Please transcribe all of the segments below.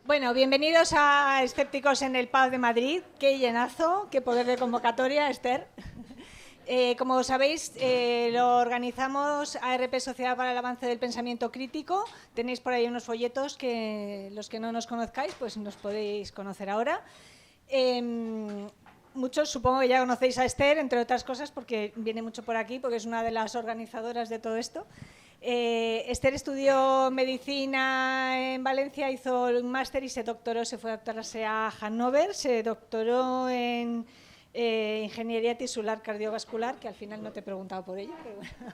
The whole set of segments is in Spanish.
Bueno, bienvenidos a Escépticos en el Pub de Madrid. Qué llenazo, qué poder de convocatoria, Esther. Como sabéis, lo organizamos ARP Sociedad para el Avance del Pensamiento Crítico. Tenéis por ahí unos folletos que los que no nos conozcáis, pues nos podéis conocer ahora. Muchos supongo que ya conocéis a Esther, entre otras cosas, porque viene mucho por aquí, porque es una de las organizadoras de todo esto. Esther estudió medicina en Valencia, hizo un máster y se doctoró, se fue a doctorarse a Hannover, se doctoró en ingeniería tisular cardiovascular, que al final no te he preguntado por ello, pero bueno.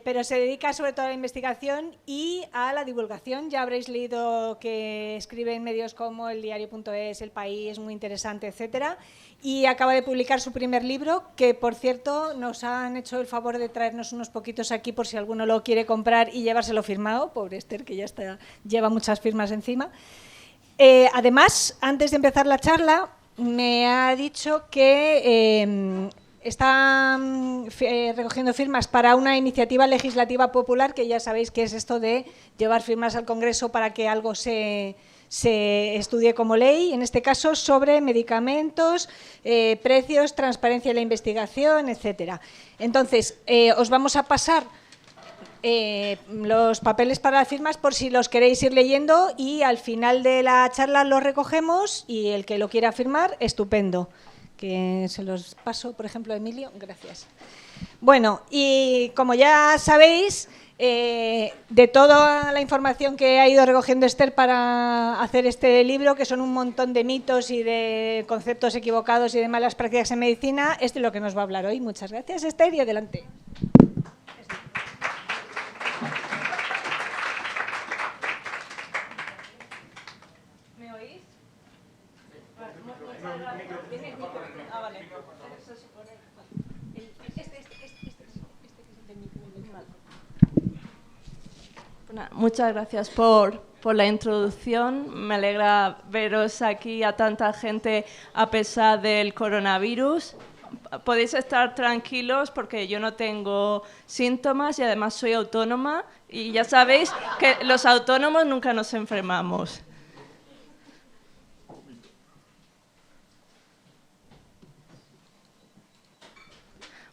Pero se dedica sobre todo a la investigación y a la divulgación. Ya habréis leído que escribe en medios como El Diario.es, El País, muy interesante, etcétera. Y acaba de publicar su primer libro, que por cierto nos han hecho el favor de traernos unos poquitos aquí por si alguno lo quiere comprar y llevárselo firmado. Pobre Esther, que ya lleva muchas firmas encima. Además, antes de empezar la charla, me ha dicho que está recogiendo firmas para una iniciativa legislativa popular, que ya sabéis que es esto de llevar firmas al Congreso para que algo se estudie como ley, en este caso sobre medicamentos, precios, transparencia en la investigación, etcétera. Entonces, os vamos a pasar los papeles para las firmas por si los queréis ir leyendo y al final de la charla los recogemos y el que lo quiera firmar, estupendo. Que se los paso, por ejemplo, a Emilio. Gracias. Bueno, y como ya sabéis, de toda la información que ha ido recogiendo Esther para hacer este libro, que son un montón de mitos y de conceptos equivocados y de malas prácticas en medicina, es de lo que nos va a hablar hoy. Muchas gracias, Esther, y adelante. ¿Me oís? Ah, vale. Muchas gracias por la introducción. Me alegra veros aquí a tanta gente a pesar del coronavirus. Podéis estar tranquilos porque yo no tengo síntomas y además soy autónoma y ya sabéis que los autónomos nunca nos enfermamos.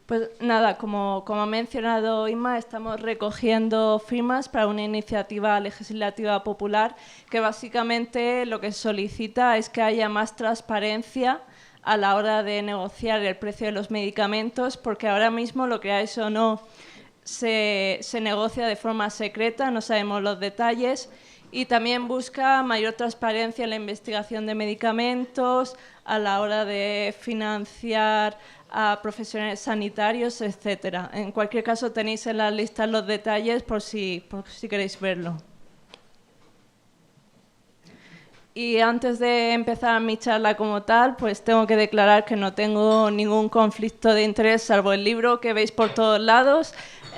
Pues nada, como ha mencionado Inma, estamos recogiendo firmas para una iniciativa legislativa popular que básicamente lo que solicita es que haya más transparencia a la hora de negociar el precio de los medicamentos, porque ahora mismo, lo creáis o no, se negocia de forma secreta, no sabemos los detalles, y también busca mayor transparencia en la investigación de medicamentos, a la hora de financiar a profesionales sanitarios, etcétera. En cualquier caso, tenéis en la lista los detalles por si queréis verlo. Y antes de empezar mi charla como tal, pues tengo que declarar que no tengo ningún conflicto de interés, salvo el libro que veis por todos lados.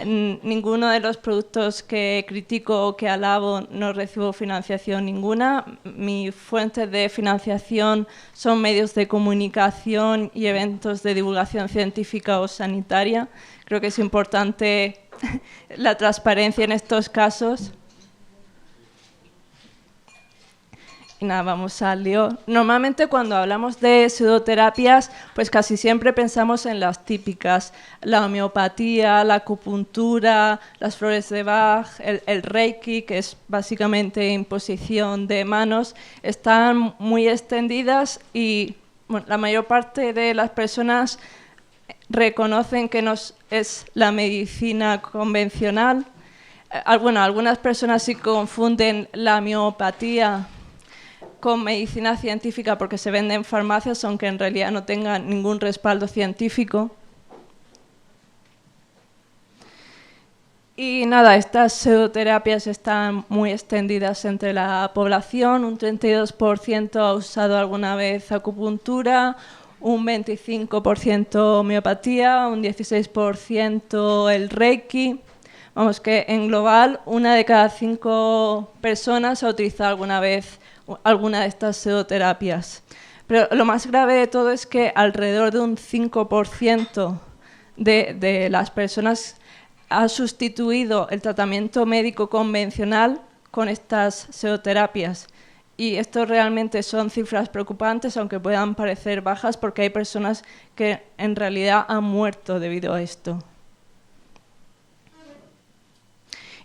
Ninguno de los productos que critico o que alabo no recibo financiación ninguna. Mis fuentes de financiación son medios de comunicación y eventos de divulgación científica o sanitaria. Creo que es importante la transparencia en estos casos. Y nada, vamos al lío. Normalmente cuando hablamos de pseudoterapias, pues casi siempre pensamos en las típicas, la homeopatía, la acupuntura, las flores de Bach, el Reiki, que es básicamente imposición de manos, están muy extendidas y bueno, la mayor parte de las personas reconocen que no es la medicina convencional. Bueno, algunas personas sí confunden la homeopatía con medicina científica porque se vende en farmacias, aunque en realidad no tengan ningún respaldo científico. Y nada, estas pseudoterapias están muy extendidas entre la población. Un 32% ha usado alguna vez acupuntura, un 25% homeopatía, un 16% el Reiki. Vamos, que en global, 1 de cada 5 personas ha utilizado alguna vez alguna de estas pseudoterapias. Pero lo más grave de todo es que alrededor de un 5% de las personas ha sustituido el tratamiento médico convencional con estas pseudoterapias. Y esto realmente son cifras preocupantes, aunque puedan parecer bajas, porque hay personas que en realidad han muerto debido a esto.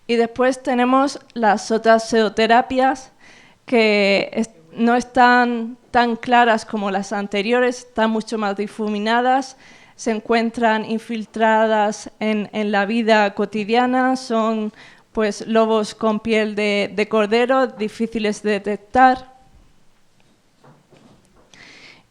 Y después tenemos las otras pseudoterapias que no están tan claras como las anteriores, están mucho más difuminadas, se encuentran infiltradas en la vida cotidiana, son pues lobos con piel de cordero, difíciles de detectar.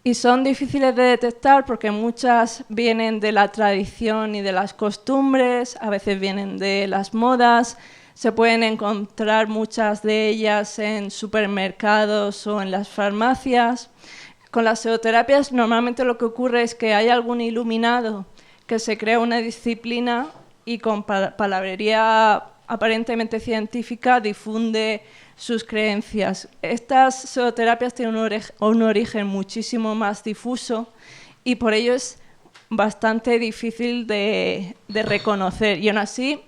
Y son difíciles de detectar porque muchas vienen de la tradición y de las costumbres, a veces vienen de las modas, se pueden encontrar muchas de ellas en supermercados o en las farmacias. Con las pseudoterapias normalmente lo que ocurre es que hay algún iluminado que se crea una disciplina y con palabrería aparentemente científica difunde sus creencias. Estas pseudoterapias tienen un origen muchísimo más difuso y por ello es bastante difícil de reconocer. Y aún así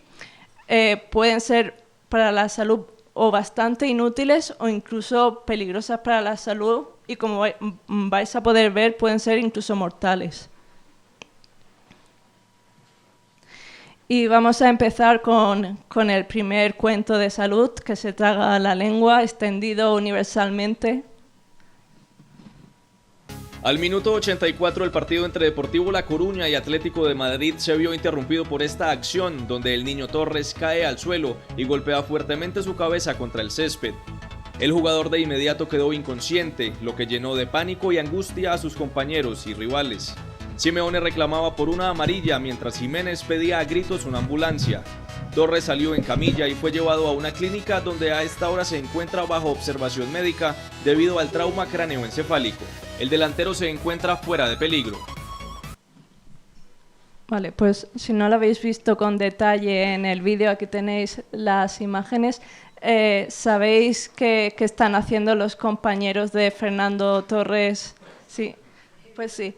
pueden ser para la salud o bastante inútiles o incluso peligrosas para la salud y, como vais a poder ver, pueden ser incluso mortales. Y vamos a empezar con el primer cuento de salud, que se traga la lengua, extendido universalmente. Al minuto 84 el partido entre Deportivo La Coruña y Atlético de Madrid se vio interrumpido por esta acción, donde el niño Torres cae al suelo y golpea fuertemente su cabeza contra el césped. El jugador de inmediato quedó inconsciente, lo que llenó de pánico y angustia a sus compañeros y rivales. Simeone reclamaba por una amarilla mientras Jiménez pedía a gritos una ambulancia. Torres salió en camilla y fue llevado a una clínica donde a esta hora se encuentra bajo observación médica debido al trauma cráneoencefálico. El delantero se encuentra fuera de peligro. Vale, pues si no lo habéis visto con detalle en el vídeo, aquí tenéis las imágenes. ¿Sabéis qué están haciendo los compañeros de Fernando Torres? Sí, pues sí.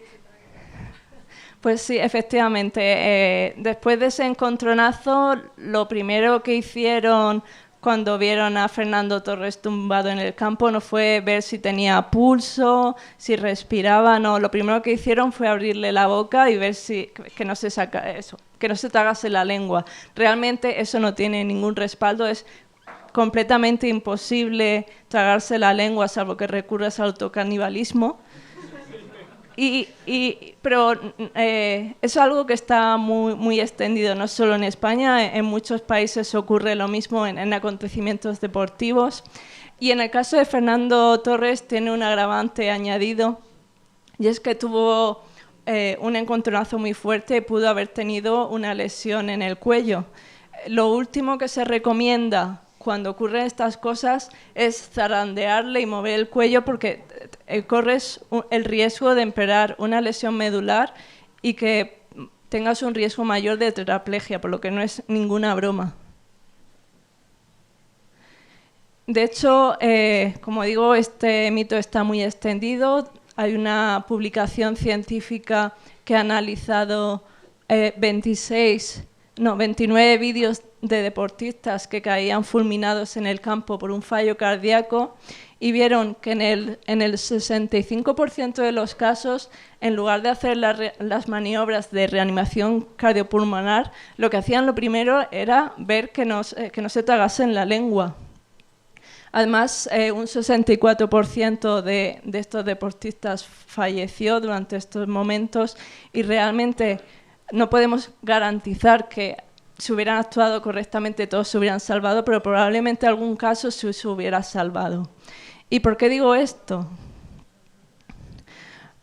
Pues sí, efectivamente. Después de ese encontronazo, lo primero que hicieron cuando vieron a Fernando Torres tumbado en el campo no fue ver si tenía pulso, si respiraba, no. Lo primero que hicieron fue abrirle la boca y ver que no se tragase la lengua. Realmente eso no tiene ningún respaldo, es completamente imposible tragarse la lengua salvo que recurras al autocanibalismo. Pero es algo que está muy extendido, no solo en España, en muchos países ocurre lo mismo en acontecimientos deportivos. Y en el caso de Fernando Torres tiene un agravante añadido, y es que tuvo un encontronazo muy fuerte y pudo haber tenido una lesión en el cuello. Lo último que se recomienda cuando ocurren estas cosas es zarandearle y mover el cuello porque corres el riesgo de empeorar una lesión medular y que tengas un riesgo mayor de tetraplegia, por lo que no es ninguna broma. De hecho, como digo, este mito está muy extendido. Hay una publicación científica que ha analizado 29 vídeos de deportistas que caían fulminados en el campo por un fallo cardíaco y vieron que en el 65% de los casos, en lugar de hacer las maniobras de reanimación cardiopulmonar, lo que hacían lo primero era ver que no se tragasen la lengua. Además, un 64% de estos deportistas falleció durante estos momentos y realmente no podemos garantizar que si hubieran actuado correctamente todos se hubieran salvado, pero probablemente en algún caso se hubiera salvado. ¿Y por qué digo esto?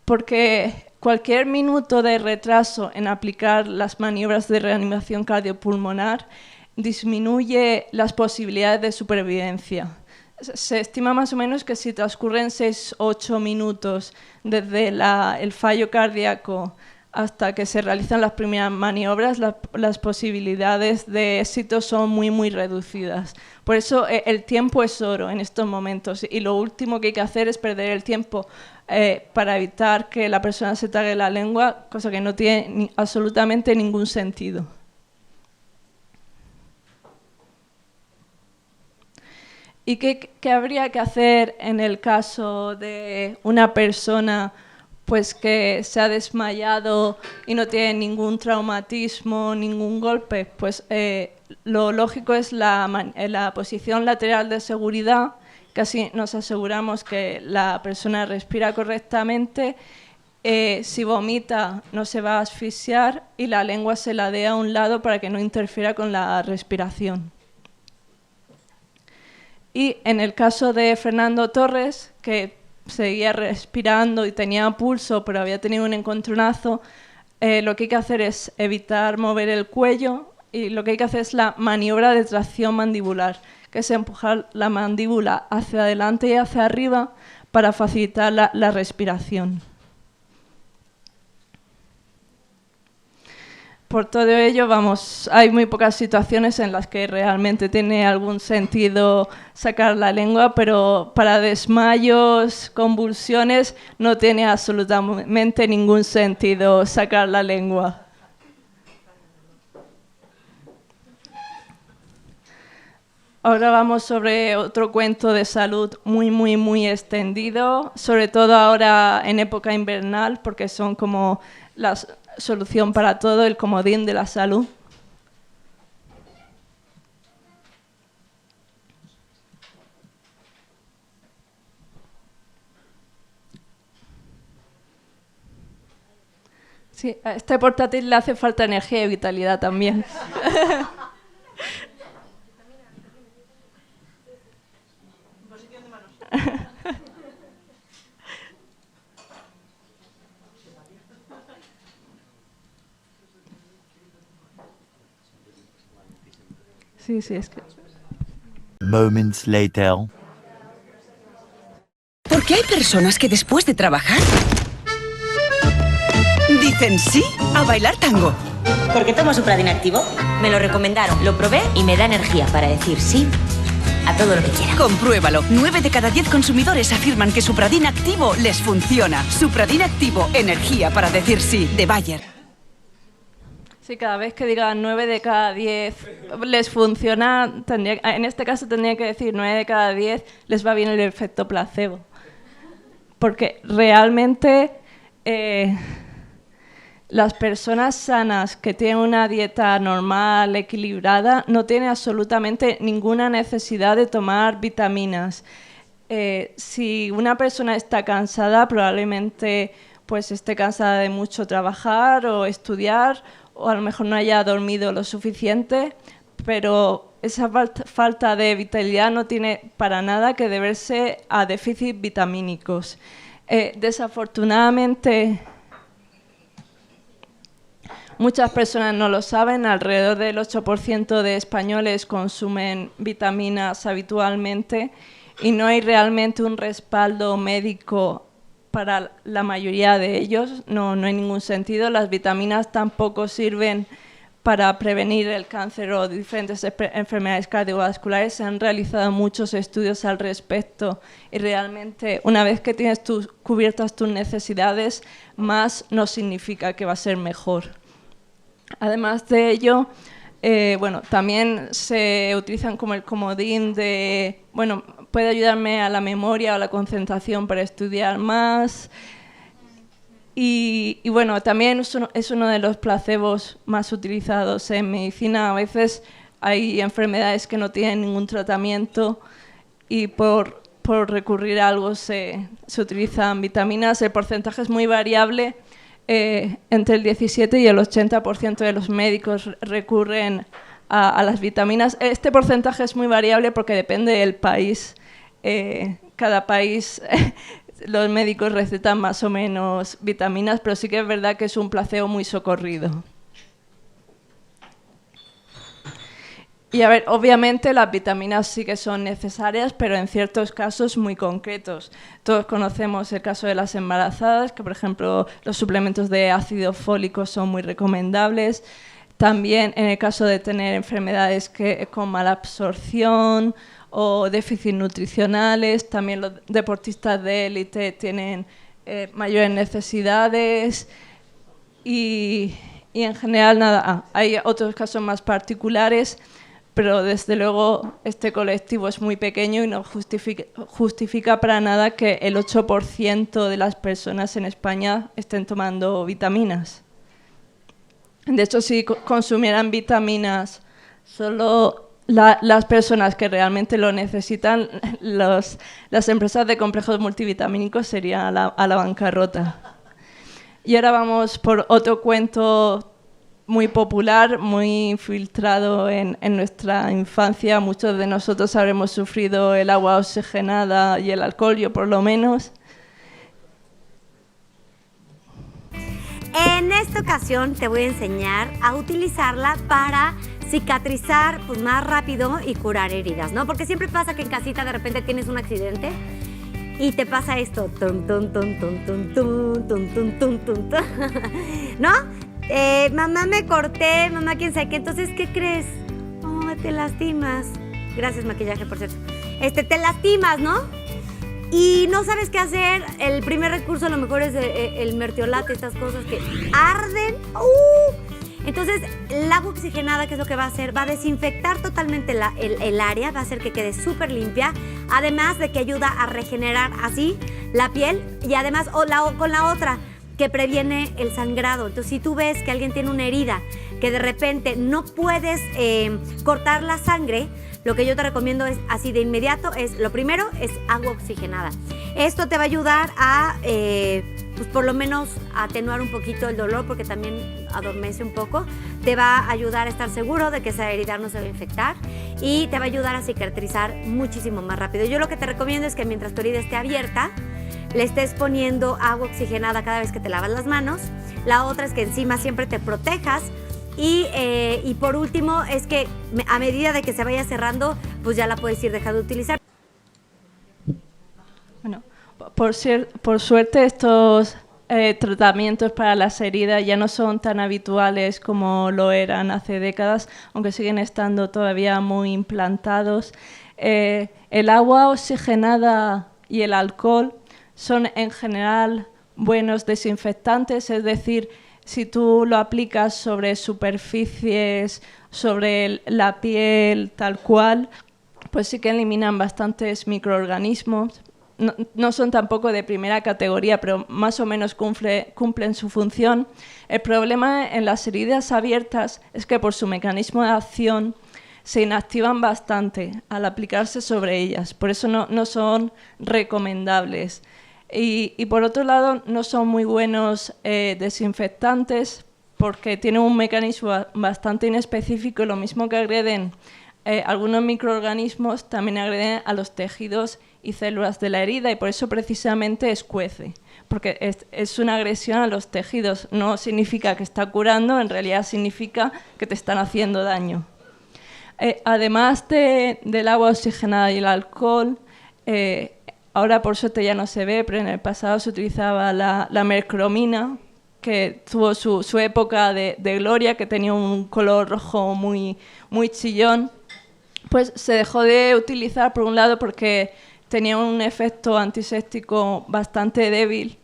Porque cualquier minuto de retraso en aplicar las maniobras de reanimación cardiopulmonar disminuye las posibilidades de supervivencia. Se estima más o menos que si transcurren 6-8 minutos desde el fallo cardíaco hasta que se realizan las primeras maniobras, las posibilidades de éxito son muy reducidas. Por eso el tiempo es oro en estos momentos y lo último que hay que hacer es perder el tiempo para evitar que la persona se trague la lengua, cosa que no tiene absolutamente ningún sentido. ¿Y qué habría que hacer en el caso de una persona pues que se ha desmayado y no tiene ningún traumatismo, ningún golpe? Pues lo lógico es la posición lateral de seguridad, que así nos aseguramos que la persona respira correctamente, si vomita no se va a asfixiar y la lengua se ladea a un lado para que no interfiera con la respiración. Y en el caso de Fernando Torres, que seguía respirando y tenía pulso, pero había tenido un encontronazo, lo que hay que hacer es evitar mover el cuello y lo que hay que hacer es la maniobra de tracción mandibular, que es empujar la mandíbula hacia adelante y hacia arriba para facilitar la respiración. Por todo ello, hay muy pocas situaciones en las que realmente tiene algún sentido sacar la lengua, pero para desmayos, convulsiones, no tiene absolutamente ningún sentido sacar la lengua. Ahora vamos sobre otro cuento de salud muy extendido, sobre todo ahora en época invernal, porque son como la solución para todo, el comodín de la salud. Sí, a este portátil le hace falta energía y vitalidad también. Sí, es que... Moments later. ¿Por qué hay personas que después de trabajar dicen sí a bailar tango? Porque tomo Supradin Activo. Me lo recomendaron, lo probé y me da energía para decir sí a todo lo que quiera. Compruébalo. 9 de cada 10 consumidores afirman que Supradin Activo les funciona. Supradin Activo, energía para decir sí, de Bayer. Sí, cada vez que digan 9 de cada 10 les funciona, en este caso tendría que decir 9 de cada 10 les va bien el efecto placebo. Porque realmente las personas sanas que tienen una dieta normal, equilibrada, no tienen absolutamente ninguna necesidad de tomar vitaminas. Si una persona está cansada, probablemente pues esté cansada de mucho trabajar o estudiar, o a lo mejor no haya dormido lo suficiente, pero esa falta de vitalidad no tiene para nada que deberse a déficits vitamínicos. Desafortunadamente, muchas personas no lo saben, alrededor del 8% de españoles consumen vitaminas habitualmente y no hay realmente un respaldo médico para la mayoría de ellos, no hay ningún sentido. Las vitaminas tampoco sirven para prevenir el cáncer o diferentes enfermedades cardiovasculares. Se han realizado muchos estudios al respecto y realmente una vez que tienes cubiertas tus necesidades, más no significa que va a ser mejor. Además de ello, también se utilizan como el comodín de, puede ayudarme a la memoria o a la concentración para estudiar más. Y también es uno de los placebos más utilizados en medicina. A veces hay enfermedades que no tienen ningún tratamiento y por recurrir a algo se utilizan vitaminas. El porcentaje es muy variable. Entre el 17 y el 80% de los médicos recurren a las vitaminas. Este porcentaje es muy variable porque depende del país. Cada país, los médicos recetan más o menos vitaminas, pero sí que es verdad que es un placebo muy socorrido. Y a ver, obviamente las vitaminas sí que son necesarias, pero en ciertos casos muy concretos. Todos conocemos el caso de las embarazadas, que por ejemplo los suplementos de ácido fólico son muy recomendables. También en el caso de tener enfermedades con mala absorción o déficits nutricionales, también los deportistas de élite tienen mayores necesidades y en general hay otros casos más particulares. pero desde luego este colectivo es muy pequeño y no justifica para nada que el 8% de las personas en España estén tomando vitaminas. De hecho, si consumieran vitaminas solo las personas que realmente lo necesitan, las empresas de complejos multivitamínicos serían a la bancarrota. Y ahora vamos por otro cuento muy popular, muy infiltrado en nuestra infancia. Muchos de nosotros habremos sufrido el agua oxigenada y el alcohol, yo por lo menos. En esta ocasión te voy a enseñar a utilizarla para cicatrizar pues, más rápido y curar heridas, ¿no? Porque siempre pasa que en casita de repente tienes un accidente y te pasa esto, tum, tum, tum, tum, tum, tum, tum, tum, tum, tum, tum. ¿No? Mamá me corté, mamá quién sabe qué, entonces, ¿qué crees? Oh, te lastimas. Gracias, maquillaje, por cierto. Te lastimas, ¿no? Y no sabes qué hacer. El primer recurso a lo mejor es el mertiolate, estas cosas que arden. Entonces, el agua oxigenada, ¿qué es lo que va a hacer? Va a desinfectar totalmente el área, va a hacer que quede súper limpia, además de que ayuda a regenerar así la piel y además con la otra, que previene el sangrado. Entonces, si tú ves que alguien tiene una herida, que de repente no puedes cortar la sangre, lo que yo te recomiendo es así de inmediato, lo primero es agua oxigenada. Esto te va a ayudar a, pues por lo menos, a atenuar un poquito el dolor, porque también adormece un poco. Te va a ayudar a estar seguro de que esa herida no se va a infectar y te va a ayudar a cicatrizar muchísimo más rápido. Yo lo que te recomiendo es que mientras tu herida esté abierta, le estés poniendo agua oxigenada cada vez que te lavas las manos. La otra es que encima siempre te protejas. Y por último es que a medida de que se vaya cerrando, pues ya la puedes ir dejando de utilizar. Bueno, por suerte estos tratamientos para las heridas ya no son tan habituales como lo eran hace décadas, aunque siguen estando todavía muy implantados. El agua oxigenada y el alcohol son en general buenos desinfectantes, es decir, si tú lo aplicas sobre superficies, sobre la piel tal cual, pues sí que eliminan bastantes microorganismos. No son tampoco de primera categoría, pero más o menos cumplen su función. El problema en las heridas abiertas es que por su mecanismo de acción se inactivan bastante al aplicarse sobre ellas, por eso no son recomendables. Y por otro lado, no son muy buenos desinfectantes porque tienen un mecanismo bastante inespecífico y lo mismo que agreden algunos microorganismos, también agreden a los tejidos y células de la herida y por eso precisamente escuece, porque es una agresión a los tejidos, no significa que está curando, en realidad significa que te están haciendo daño. Además del agua oxigenada y el alcohol, ahora por suerte ya no se ve, pero en el pasado se utilizaba la mercromina, que tuvo su época de gloria, que tenía un color rojo muy chillón. Pues se dejó de utilizar, por un lado, porque tenía un efecto antiséptico bastante débil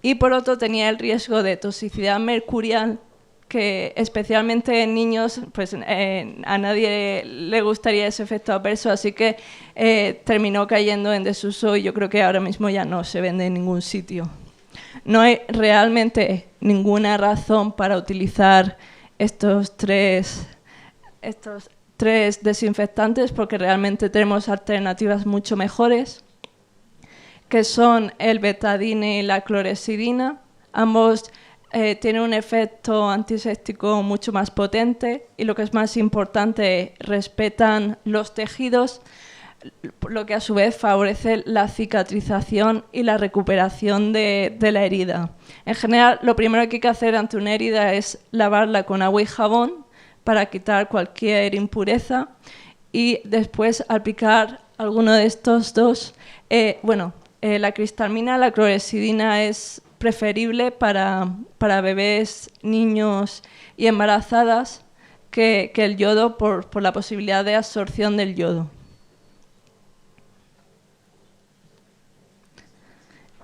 y por otro tenía el riesgo de toxicidad mercurial, que especialmente en niños, pues a nadie le gustaría ese efecto adverso, así que terminó cayendo en desuso y yo creo que ahora mismo ya no se vende en ningún sitio. No hay realmente ninguna razón para utilizar estos tres desinfectantes porque realmente tenemos alternativas mucho mejores, que son el betadine y la clorexidina. Ambos tienen un efecto antiséptico mucho más potente y lo que es más importante, respetan los tejidos, lo que a su vez favorece la cicatrización y la recuperación de la herida. En general, lo primero que hay que hacer ante una herida es lavarla con agua y jabón para quitar cualquier impureza y después aplicar alguno de estos dos. La cristalmina, la clorexidina es preferible para bebés, niños y embarazadas que el yodo por la posibilidad de absorción del yodo.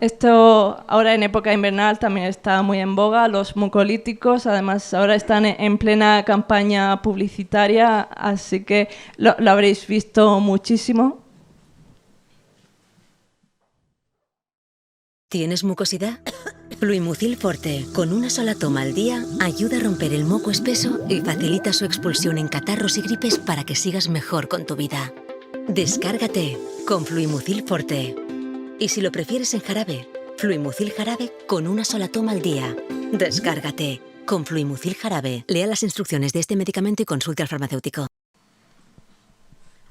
Esto ahora en época invernal también está muy en boga, los mucolíticos, además ahora están en plena campaña publicitaria, así que lo habréis visto muchísimo. ¿Tienes mucosidad? Fluimucil Forte, con una sola toma al día, ayuda a romper el moco espeso y facilita su expulsión en catarros y gripes para que sigas mejor con tu vida. Descárgate con Fluimucil Forte. Y si lo prefieres en jarabe, Fluimucil Jarabe con una sola toma al día. Descárgate con Fluimucil Jarabe. Lea las instrucciones de este medicamento y consulte al farmacéutico.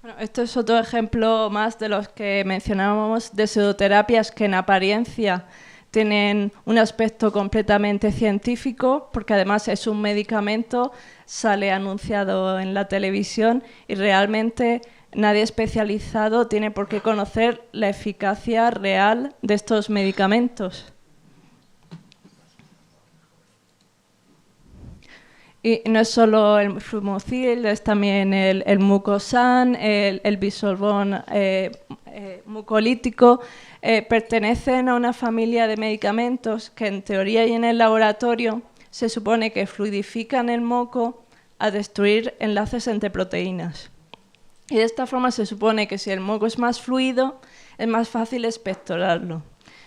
Bueno, esto es otro ejemplo más de los que mencionábamos de pseudoterapias que en apariencia tienen un aspecto completamente científico, porque además es un medicamento, sale anunciado en la televisión y realmente nadie especializado tiene por qué conocer la eficacia real de estos medicamentos. Y no es solo el Fluimucil, es también el Mucosan, el Bisolbón mucolítico. Pertenecen a una familia de medicamentos que en teoría y en el laboratorio se supone que fluidifican el moco a destruir enlaces entre proteínas. Y de esta forma se supone que si el moco es más fluido, es más fácil expectorarlo.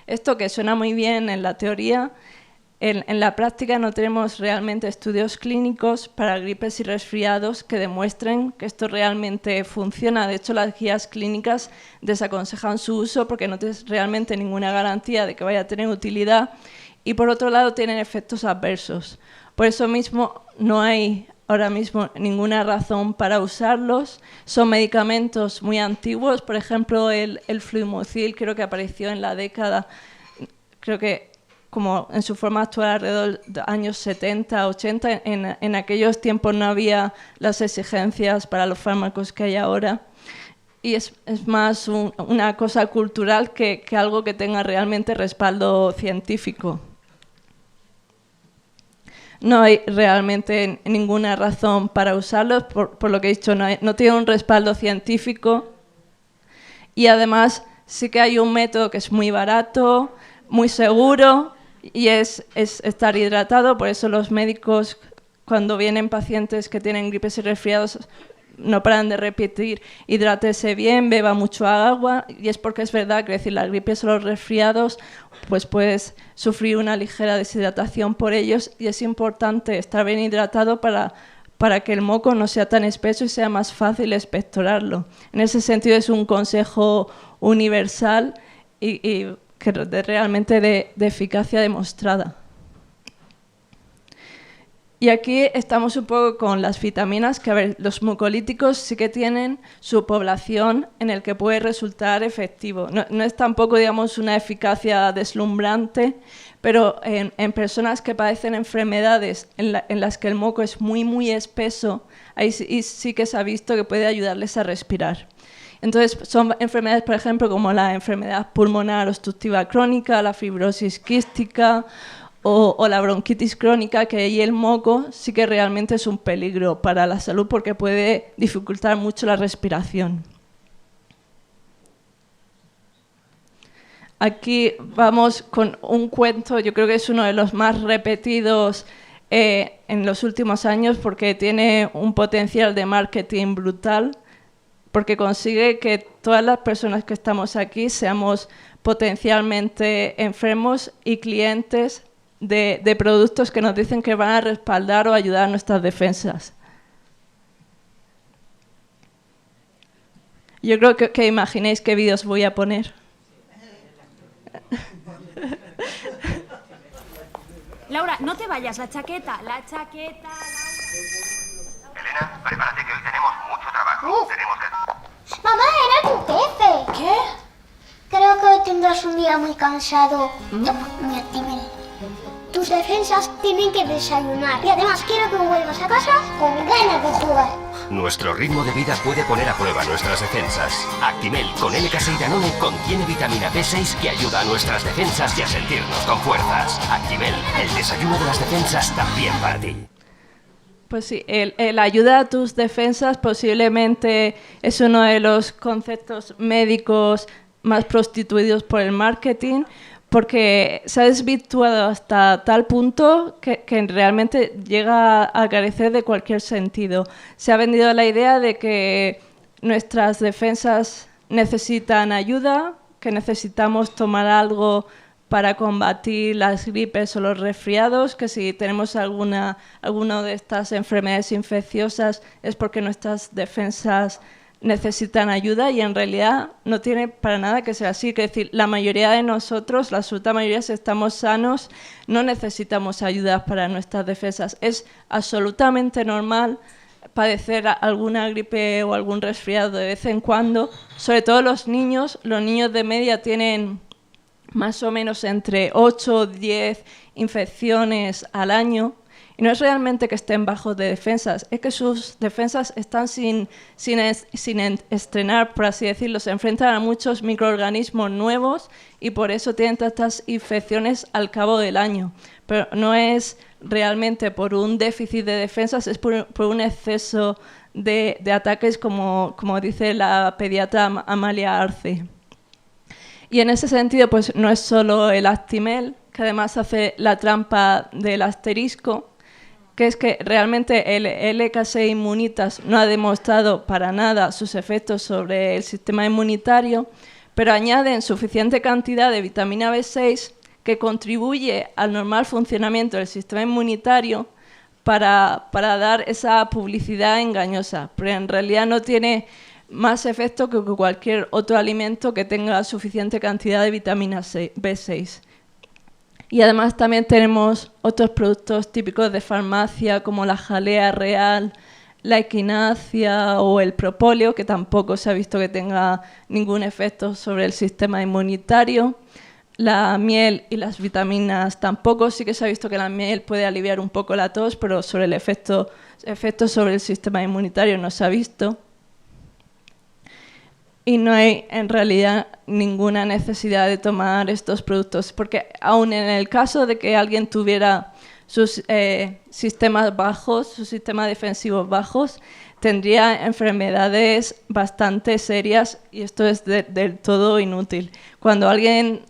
Esto que suena muy bien en la teoría, en la práctica no tenemos realmente estudios clínicos para gripes y resfriados que demuestren que esto realmente funciona. De hecho, las guías clínicas desaconsejan su uso porque no tienes realmente ninguna garantía de que vaya a tener utilidad y, por otro lado, tienen efectos adversos. Por eso mismo no hay ahora mismo ninguna razón para usarlos. Son medicamentos muy antiguos, por ejemplo, el Fluimucil creo que apareció en la década, creo que como en su forma actual alrededor de años 70, 80, en aquellos tiempos no había las exigencias para los fármacos que hay ahora. Y es más una cosa cultural que algo que tenga realmente respaldo científico. No hay realmente ninguna razón para usarlos, por lo que he dicho, no tiene un respaldo científico. Y además sí que hay un método que es muy barato, muy seguro, y es estar hidratado. Por eso los médicos, cuando vienen pacientes que tienen gripes y resfriados, no paran de repetir: hidrátese bien, beba mucho agua. Y es porque es verdad que decir, las gripes o los resfriados, pues puedes sufrir una ligera deshidratación por ellos, y es importante estar bien hidratado para que el moco no sea tan espeso y sea más fácil expectorarlo. En ese sentido es un consejo universal y que realmente de eficacia demostrada. Y aquí estamos un poco con las vitaminas, que a ver, los mucolíticos sí que tienen su población en el que puede resultar efectivo. No es tampoco, digamos, una eficacia deslumbrante, pero en personas que padecen enfermedades en las que el moco es muy, muy espeso, ahí sí que se ha visto que puede ayudarles a respirar. Entonces, son enfermedades, por ejemplo, como la enfermedad pulmonar obstructiva crónica, la fibrosis quística o la bronquitis crónica, que ahí el moco sí que realmente es un peligro para la salud porque puede dificultar mucho la respiración. Aquí vamos con un cuento, yo creo que es uno de los más repetidos en los últimos años porque tiene un potencial de marketing brutal, porque consigue que todas las personas que estamos aquí seamos potencialmente enfermos y clientes de productos que nos dicen que van a respaldar o ayudar a nuestras defensas. Yo creo que imaginéis qué vídeos voy a poner. Laura, no te vayas, la chaqueta. Elena, prepárate que hoy tenemos mucho trabajo. Tenemos que... Mamá, era tu jefe. ¿Qué? Creo que hoy tendrás un día muy cansado. Toma, mi Actimel. Tus defensas tienen que desayunar. Y además quiero que vuelvas a casa con ganas de jugar. Nuestro ritmo de vida puede poner a prueba nuestras defensas. Actimel con LK6 Danone contiene vitamina B6 que ayuda a nuestras defensas y a sentirnos con fuerzas. Actimel, el desayuno de las defensas también para ti. Pues sí, el ayuda a tus defensas posiblemente es uno de los conceptos médicos más prostituidos por el marketing, porque se ha desvirtuado hasta tal punto que realmente llega a carecer de cualquier sentido. Se ha vendido la idea de que nuestras defensas necesitan ayuda, que necesitamos tomar algo para combatir las gripes o los resfriados, que si tenemos alguna de estas enfermedades infecciosas es porque nuestras defensas necesitan ayuda, y en realidad no tiene para nada que ser así. Es decir, la mayoría de nosotros, la absoluta mayoría, si estamos sanos, no necesitamos ayuda para nuestras defensas. Es absolutamente normal padecer alguna gripe o algún resfriado de vez en cuando, sobre todo los niños de media tienen más o menos entre 8 o 10 infecciones al año, y no es realmente que estén bajos de defensas, es que sus defensas están sin estrenar, por así decirlo. Se enfrentan a muchos microorganismos nuevos y por eso tienen todas estas infecciones al cabo del año. Pero no es realmente por un déficit de defensas, es por un exceso de ataques, como dice la pediatra Amalia Arce. Y en ese sentido, pues no es solo el Actimel, que además hace la trampa del asterisco, que es que realmente el LK6 Immunitas no ha demostrado para nada sus efectos sobre el sistema inmunitario, pero añaden suficiente cantidad de vitamina B6 que contribuye al normal funcionamiento del sistema inmunitario para dar esa publicidad engañosa, pero en realidad no tiene más efecto que cualquier otro alimento que tenga suficiente cantidad de vitamina B6. Y además también tenemos otros productos típicos de farmacia, como la jalea real, la equinacia o el propóleo, que tampoco se ha visto que tenga ningún efecto sobre el sistema inmunitario. La miel y las vitaminas tampoco. Sí que se ha visto que la miel puede aliviar un poco la tos, pero sobre el efecto sobre el sistema inmunitario no se ha visto. Y no hay en realidad ninguna necesidad de tomar estos productos, porque aun en el caso de que alguien tuviera sus sistemas bajos, sus sistemas defensivos bajos, tendría enfermedades bastante serias, y esto es del todo inútil. Cuando alguien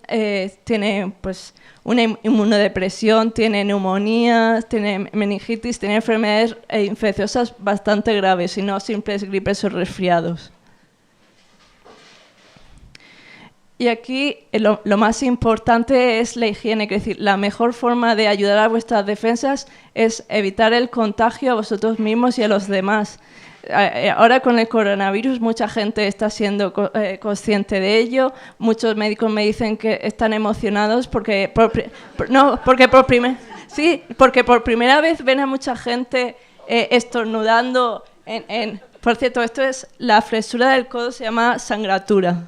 tiene pues una inmunodepresión, tiene neumonías, tiene meningitis, tiene enfermedades infecciosas bastante graves y no simples gripes o resfriados. Y aquí lo más importante es la higiene, es decir, la mejor forma de ayudar a vuestras defensas es evitar el contagio a vosotros mismos y a los demás. Ahora con el coronavirus mucha gente está siendo consciente de ello. Muchos médicos me dicen que están emocionados porque por primera vez ven a mucha gente estornudando. Por cierto, esto es la fresura del codo, se llama sangratura.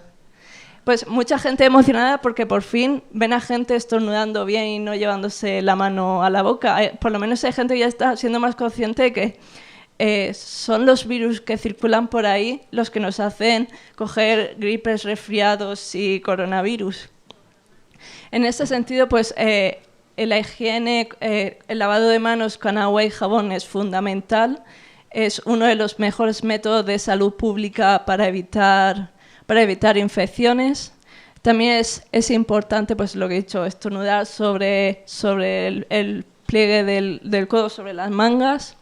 Pues mucha gente emocionada porque por fin ven a gente estornudando bien y no llevándose la mano a la boca. Por lo menos hay gente que ya está siendo más consciente de que son los virus que circulan por ahí los que nos hacen coger gripes, resfriados y coronavirus. En este sentido, pues la higiene, el lavado de manos con agua y jabón es fundamental. Es uno de los mejores métodos de salud pública para evitar infecciones. También es importante, pues lo que he dicho, estornudar sobre el pliegue del codo, sobre las mangas.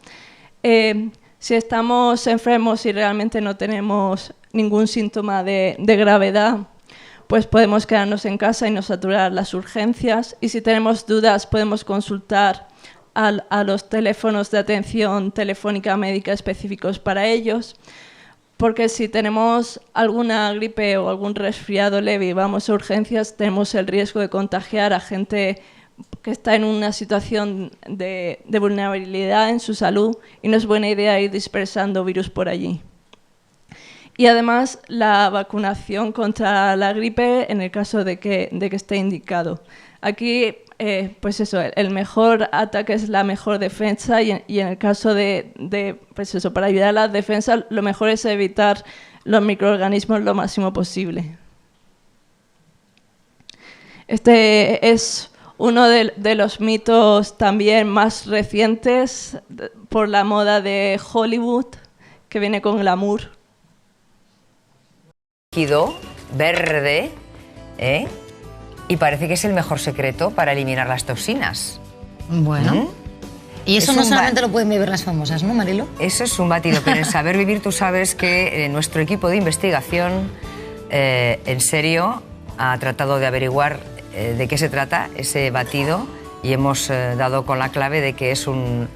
Si estamos enfermos y realmente no tenemos ningún síntoma de gravedad, pues podemos quedarnos en casa y no saturar las urgencias. Y si tenemos dudas, podemos consultar a los teléfonos de atención telefónica médica específicos para ellos. Porque si tenemos alguna gripe o algún resfriado leve y vamos a urgencias, tenemos el riesgo de contagiar a gente que está en una situación de vulnerabilidad en su salud, y no es buena idea ir dispersando virus por allí. Y además la vacunación contra la gripe en el caso de que esté indicado. Aquí, pues eso, el mejor ataque es la mejor defensa, y en el caso pues eso, para ayudar a las defensas, lo mejor es evitar los microorganismos lo máximo posible. Este es uno de los mitos también más recientes por la moda de Hollywood, que viene con glamour. Líquido verde, y parece que es el mejor secreto para eliminar las toxinas. Bueno. Y eso Es no un solamente lo pueden beber las famosas, ¿no, Marilo? Eso es un batido, pero en Saber Vivir tú sabes que nuestro equipo de investigación, en serio, ha tratado de averiguar de qué se trata ese batido y hemos dado con la clave de que es un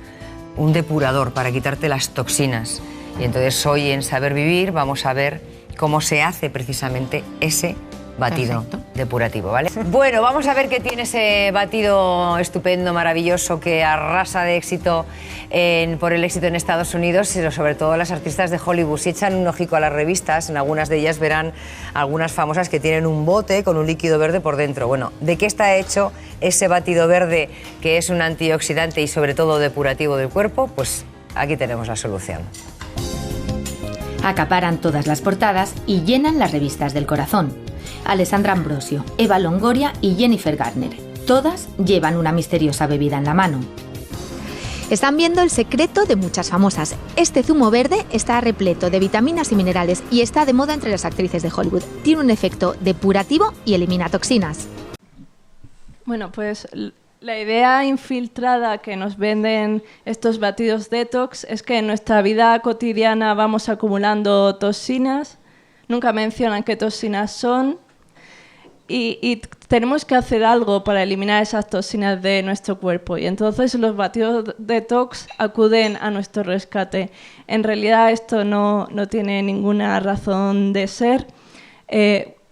depurador para quitarte las toxinas. Y entonces hoy en Saber Vivir vamos a ver cómo se hace precisamente ese batido depurativo, ¿vale? Bueno, vamos a ver qué tiene ese batido estupendo, maravilloso, que arrasa de éxito por el éxito en Estados Unidos, pero sobre todo las artistas de Hollywood. Si echan un ojico a las revistas, en algunas de ellas verán algunas famosas que tienen un bote con un líquido verde por dentro. Bueno, ¿de qué está hecho ese batido verde, que es un antioxidante y sobre todo depurativo del cuerpo? Pues aquí tenemos la solución. Acaparan todas las portadas y llenan las revistas del corazón. Alessandra Ambrosio, Eva Longoria y Jennifer Garner. Todas llevan una misteriosa bebida en la mano. Están viendo el secreto de muchas famosas. Este zumo verde está repleto de vitaminas y minerales y está de moda entre las actrices de Hollywood. Tiene un efecto depurativo y elimina toxinas. Bueno, pues la idea infiltrada que nos venden estos batidos detox es que en nuestra vida cotidiana vamos acumulando toxinas. Nunca mencionan qué toxinas son. Y tenemos que hacer algo para eliminar esas toxinas de nuestro cuerpo. Y entonces los batidos detox acuden a nuestro rescate. En realidad esto no tiene ninguna razón de ser.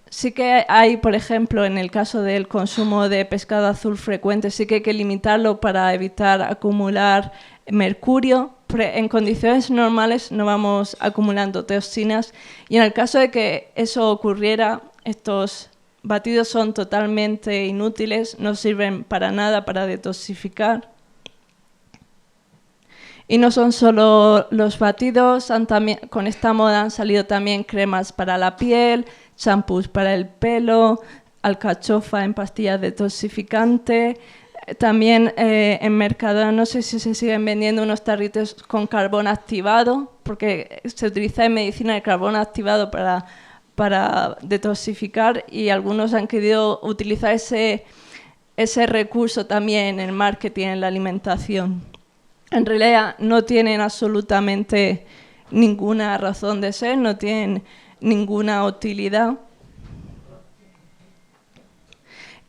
Sí que hay, por ejemplo, en el caso del consumo de pescado azul frecuente, sí que hay que limitarlo para evitar acumular mercurio. En condiciones normales no vamos acumulando toxinas. Y en el caso de que eso ocurriera, estos batidos son totalmente inútiles, no sirven para nada para detoxificar. Y no son solo los batidos, con esta moda han salido también cremas para la piel, champús para el pelo, alcachofa en pastillas detoxificante. También en Mercadona, no sé si se siguen vendiendo unos tarritos con carbón activado, porque se utiliza en medicina el carbón activado para detoxificar, y algunos han querido utilizar ese recurso también en el marketing, en la alimentación. En realidad no tienen absolutamente ninguna razón de ser, no tienen ninguna utilidad.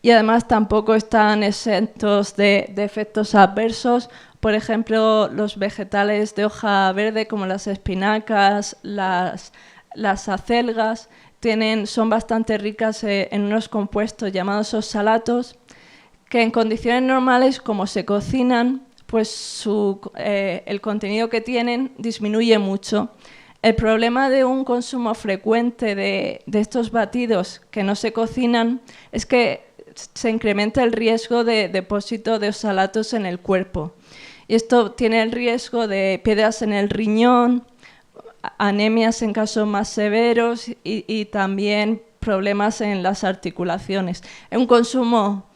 Y además tampoco están exentos de efectos adversos. Por ejemplo, los vegetales de hoja verde como las espinacas, las acelgas, son bastante ricas en unos compuestos llamados oxalatos, que en condiciones normales, como se cocinan, pues el contenido que tienen disminuye mucho. El problema de un consumo frecuente de estos batidos que no se cocinan es que se incrementa el riesgo de depósito de oxalatos en el cuerpo. Y esto tiene el riesgo de piedras en el riñón, anemias en casos más severos y también problemas en las articulaciones. Un consumo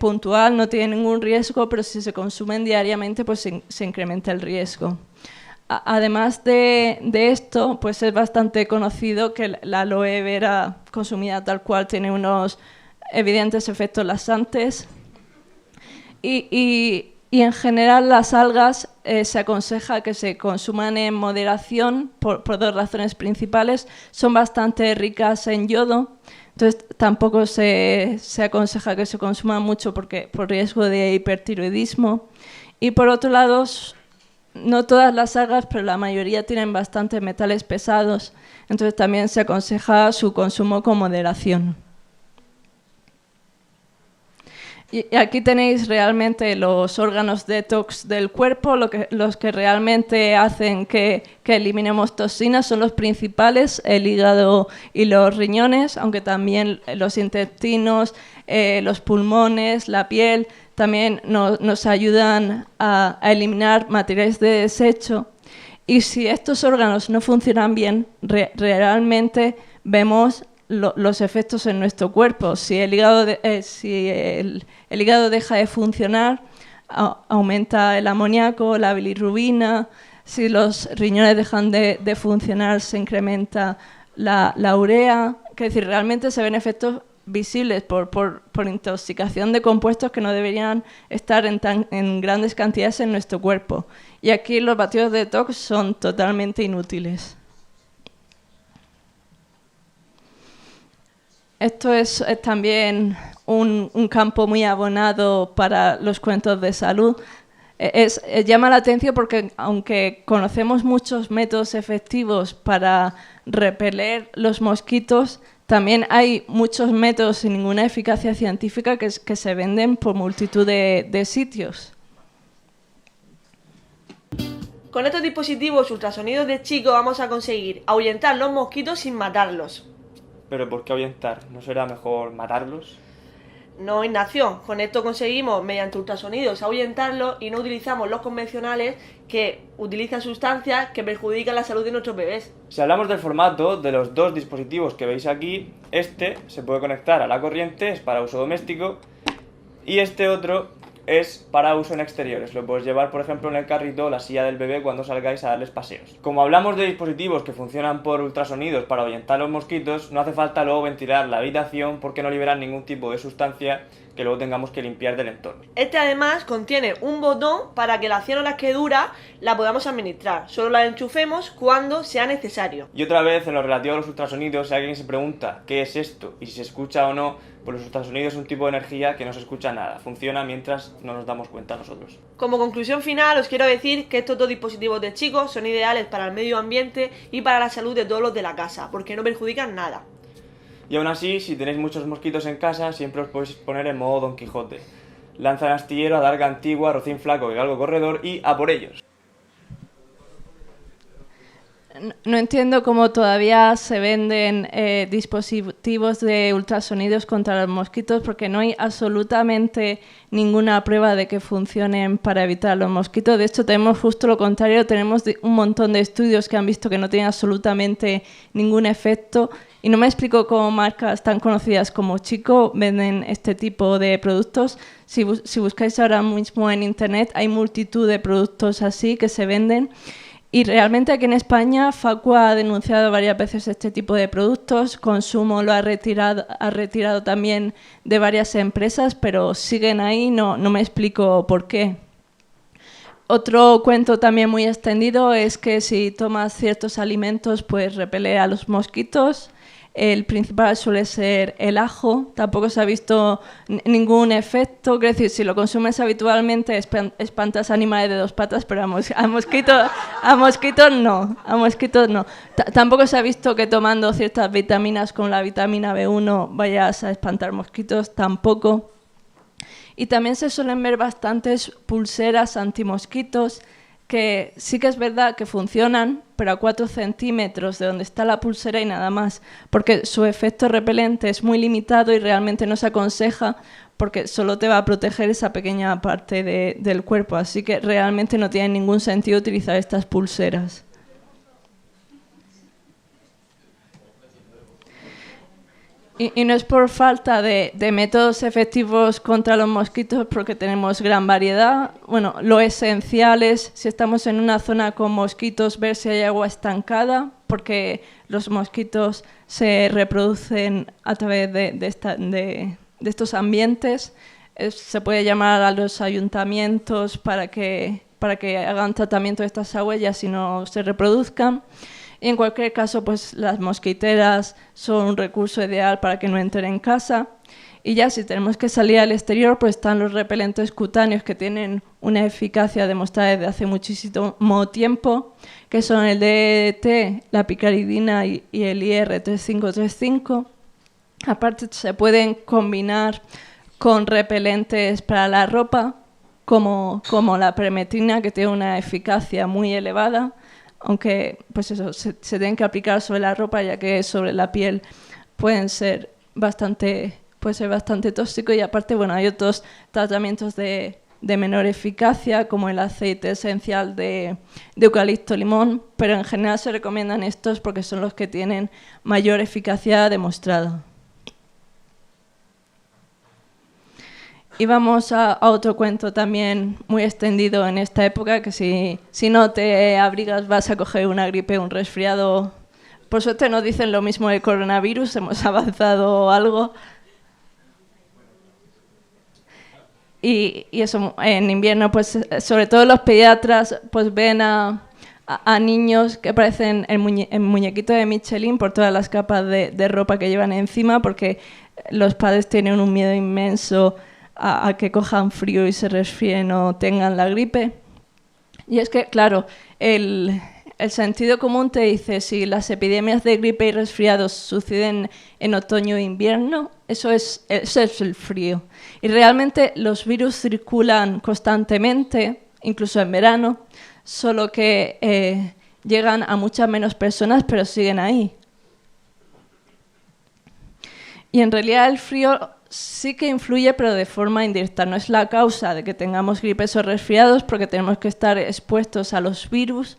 puntual no tiene ningún riesgo, pero si se consumen diariamente pues se incrementa el riesgo. Además de esto, pues es bastante conocido que la aloe vera consumida tal cual tiene unos evidentes efectos laxantes y en general las algas se aconseja que se consuman en moderación por dos razones principales. Son bastante ricas en yodo, entonces tampoco se aconseja que se consuman mucho por riesgo de hipertiroidismo, y por otro lado no todas las algas, pero la mayoría tienen bastantes metales pesados, entonces también se aconseja su consumo con moderación. Y aquí tenéis realmente los órganos detox del cuerpo, los que realmente hacen que eliminemos toxinas son los principales, el hígado y los riñones, aunque también los intestinos, los pulmones, la piel, también nos ayudan a eliminar materiales de desecho. Y si estos órganos no funcionan bien, realmente vemos los efectos en nuestro cuerpo. Si el hígado deja de funcionar, aumenta el amoníaco, la bilirrubina. Si los riñones dejan de funcionar, se incrementa la urea. Es decir, realmente se ven efectos visibles por intoxicación de compuestos que no deberían estar en grandes cantidades en nuestro cuerpo. Y aquí los batidos de detox son totalmente inútiles. Esto es también un campo muy abonado para los cuentos de salud. Llama la atención porque aunque conocemos muchos métodos efectivos para repeler los mosquitos, también hay muchos métodos sin ninguna eficacia científica que se venden por multitud de sitios. Con estos dispositivos ultrasonidos de Chico vamos a conseguir ahuyentar los mosquitos sin matarlos. ¿Pero por qué ahuyentar? ¿No será mejor matarlos? No, Ignacio, con esto conseguimos mediante ultrasonidos ahuyentarlos y no utilizamos los convencionales que utilizan sustancias que perjudican la salud de nuestros bebés. Si hablamos del formato de los dos dispositivos que veis aquí, este se puede conectar a la corriente, es para uso doméstico, y este otro es para uso en exteriores. Lo puedes llevar, por ejemplo, en el carrito o la silla del bebé cuando salgáis a darles paseos. Como hablamos de dispositivos que funcionan por ultrasonidos para ahuyentar los mosquitos, no hace falta luego ventilar la habitación porque no liberan ningún tipo de sustancia que luego tengamos que limpiar del entorno. Este además contiene un botón para que las 100 horas que dura la podamos administrar. Solo la enchufemos cuando sea necesario. Y otra vez, en lo relativo a los ultrasonidos, si alguien se pregunta qué es esto y si se escucha o no, pues los ultrasonidos es un tipo de energía que no se escucha nada. Funciona mientras no nos damos cuenta nosotros. Como conclusión final, os quiero decir que estos dos dispositivos de Chico son ideales para el medio ambiente y para la salud de todos los de la casa, porque no perjudican nada. Y aún así, si tenéis muchos mosquitos en casa, siempre os podéis poner en modo Don Quijote. Lanza en astillero, adarga antigua, rocín flaco y galgo corredor y a por ellos. No entiendo cómo todavía se venden dispositivos de ultrasonidos contra los mosquitos porque no hay absolutamente ninguna prueba de que funcionen para evitar los mosquitos. De hecho, tenemos justo lo contrario, tenemos un montón de estudios que han visto que no tienen absolutamente ningún efecto. Y no me explico cómo marcas tan conocidas como Chico venden este tipo de productos. Si buscáis ahora mismo en internet, hay multitud de productos así que se venden. Y realmente aquí en España Facua ha denunciado varias veces este tipo de productos. Consumo lo ha retirado también de varias empresas, pero siguen ahí, no me explico por qué. Otro cuento también muy extendido es que si tomas ciertos alimentos puedes repeler a los mosquitos. El principal suele ser el ajo, tampoco se ha visto ningún efecto, es decir, si lo consumes habitualmente espantas animales de dos patas, pero a mosquitos no. Tampoco se ha visto que tomando ciertas vitaminas como la vitamina B1 vayas a espantar mosquitos, tampoco. Y también se suelen ver bastantes pulseras antimosquitos, que sí que es verdad que funcionan, pero a 4 centímetros de donde está la pulsera y nada más, porque su efecto repelente es muy limitado y realmente no se aconseja porque solo te va a proteger esa pequeña parte del cuerpo, así que realmente no tiene ningún sentido utilizar estas pulseras. Y no es por falta de métodos efectivos contra los mosquitos porque tenemos gran variedad. Bueno, lo esencial es, si estamos en una zona con mosquitos, ver si hay agua estancada, porque los mosquitos se reproducen a través de estos ambientes. Se puede llamar a los ayuntamientos para que hagan tratamiento de estas aguas y así no se reproduzcan. Y en cualquier caso, pues las mosquiteras son un recurso ideal para que no entren en casa. Y ya si tenemos que salir al exterior, pues están los repelentes cutáneos que tienen una eficacia demostrada desde hace muchísimo tiempo, que son el DDT, la picaridina y el IR3535. Aparte se pueden combinar con repelentes para la ropa, como la permetrina, que tiene una eficacia muy elevada, aunque pues eso se tienen que aplicar sobre la ropa, ya que sobre la piel puede ser bastante tóxico. Y aparte, bueno, hay otros tratamientos de menor eficacia, como el aceite esencial de eucalipto limón, pero en general se recomiendan estos porque son los que tienen mayor eficacia demostrada. Y vamos a otro cuento también muy extendido en esta época, que si no te abrigas vas a coger una gripe, un resfriado. Por suerte no dicen lo mismo del coronavirus, hemos avanzado algo. Y eso, en invierno, pues sobre todo los pediatras pues ven a niños que parecen el muñequito de Michelin por todas las capas de ropa que llevan encima, porque los padres tienen un miedo inmenso a que cojan frío y se resfríen o tengan la gripe. Y es que, claro, el sentido común te dice, si las epidemias de gripe y resfriados suceden en otoño e invierno, eso es el frío. Y realmente los virus circulan constantemente, incluso en verano, solo que llegan a muchas menos personas, pero siguen ahí. Y en realidad el frío sí que influye, pero de forma indirecta. No es la causa de que tengamos gripes o resfriados, porque tenemos que estar expuestos a los virus,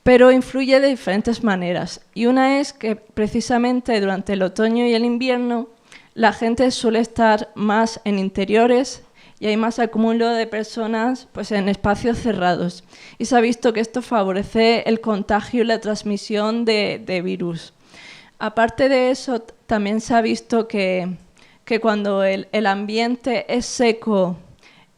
pero influye de diferentes maneras. Y una es que precisamente durante el otoño y el invierno la gente suele estar más en interiores y hay más acúmulo de personas pues, en espacios cerrados. Y se ha visto que esto favorece el contagio y la transmisión de virus. Aparte de eso, también se ha visto que cuando el ambiente es seco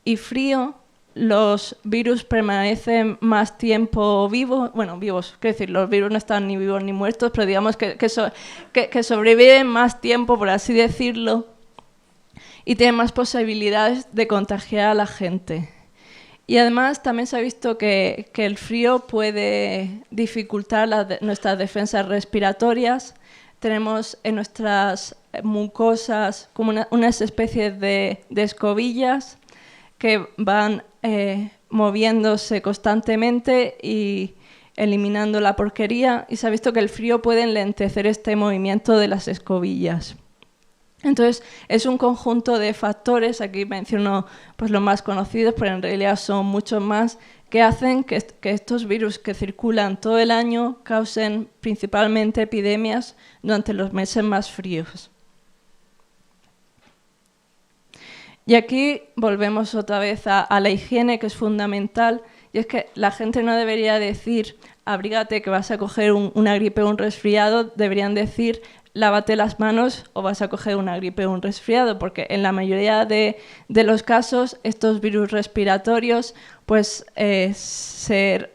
y frío, los virus permanecen más tiempo vivos. Bueno, vivos, quiero decir, los virus no están ni vivos ni muertos, pero digamos que sobreviven más tiempo, por así decirlo, y tienen más posibilidades de contagiar a la gente. Y además también se ha visto que el frío puede dificultar nuestras defensas respiratorias. Tenemos en nuestras mucosas como unas especies de escobillas que van moviéndose constantemente y eliminando la porquería, y se ha visto que el frío puede enlentecer este movimiento de las escobillas. Entonces, es un conjunto de factores, aquí menciono pues, los más conocidos, pero en realidad son muchos más, que hacen que estos virus que circulan todo el año causen principalmente epidemias durante los meses más fríos. Y aquí volvemos otra vez a la higiene, que es fundamental, y es que la gente no debería decir abrígate que vas a coger una gripe o un resfriado, deberían decir lávate las manos o vas a coger una gripe o un resfriado, porque en la mayoría de los casos estos virus respiratorios pues se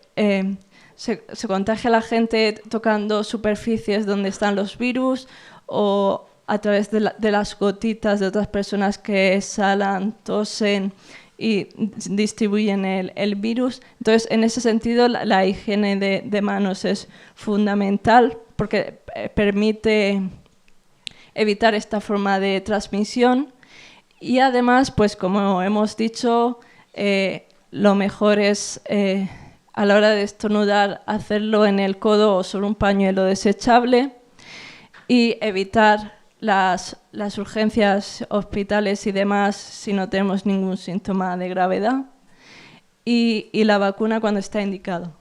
contagia a la gente tocando superficies donde están los virus o a través de las gotitas de otras personas que exhalan, tosen y distribuyen el virus. Entonces, en ese sentido, la higiene de manos es fundamental porque permite evitar esta forma de transmisión. Y además, pues como hemos dicho, lo mejor es a la hora de estornudar hacerlo en el codo o sobre un pañuelo desechable y evitar las urgencias hospitales y demás si no tenemos ningún síntoma de gravedad, y la vacuna cuando está indicado.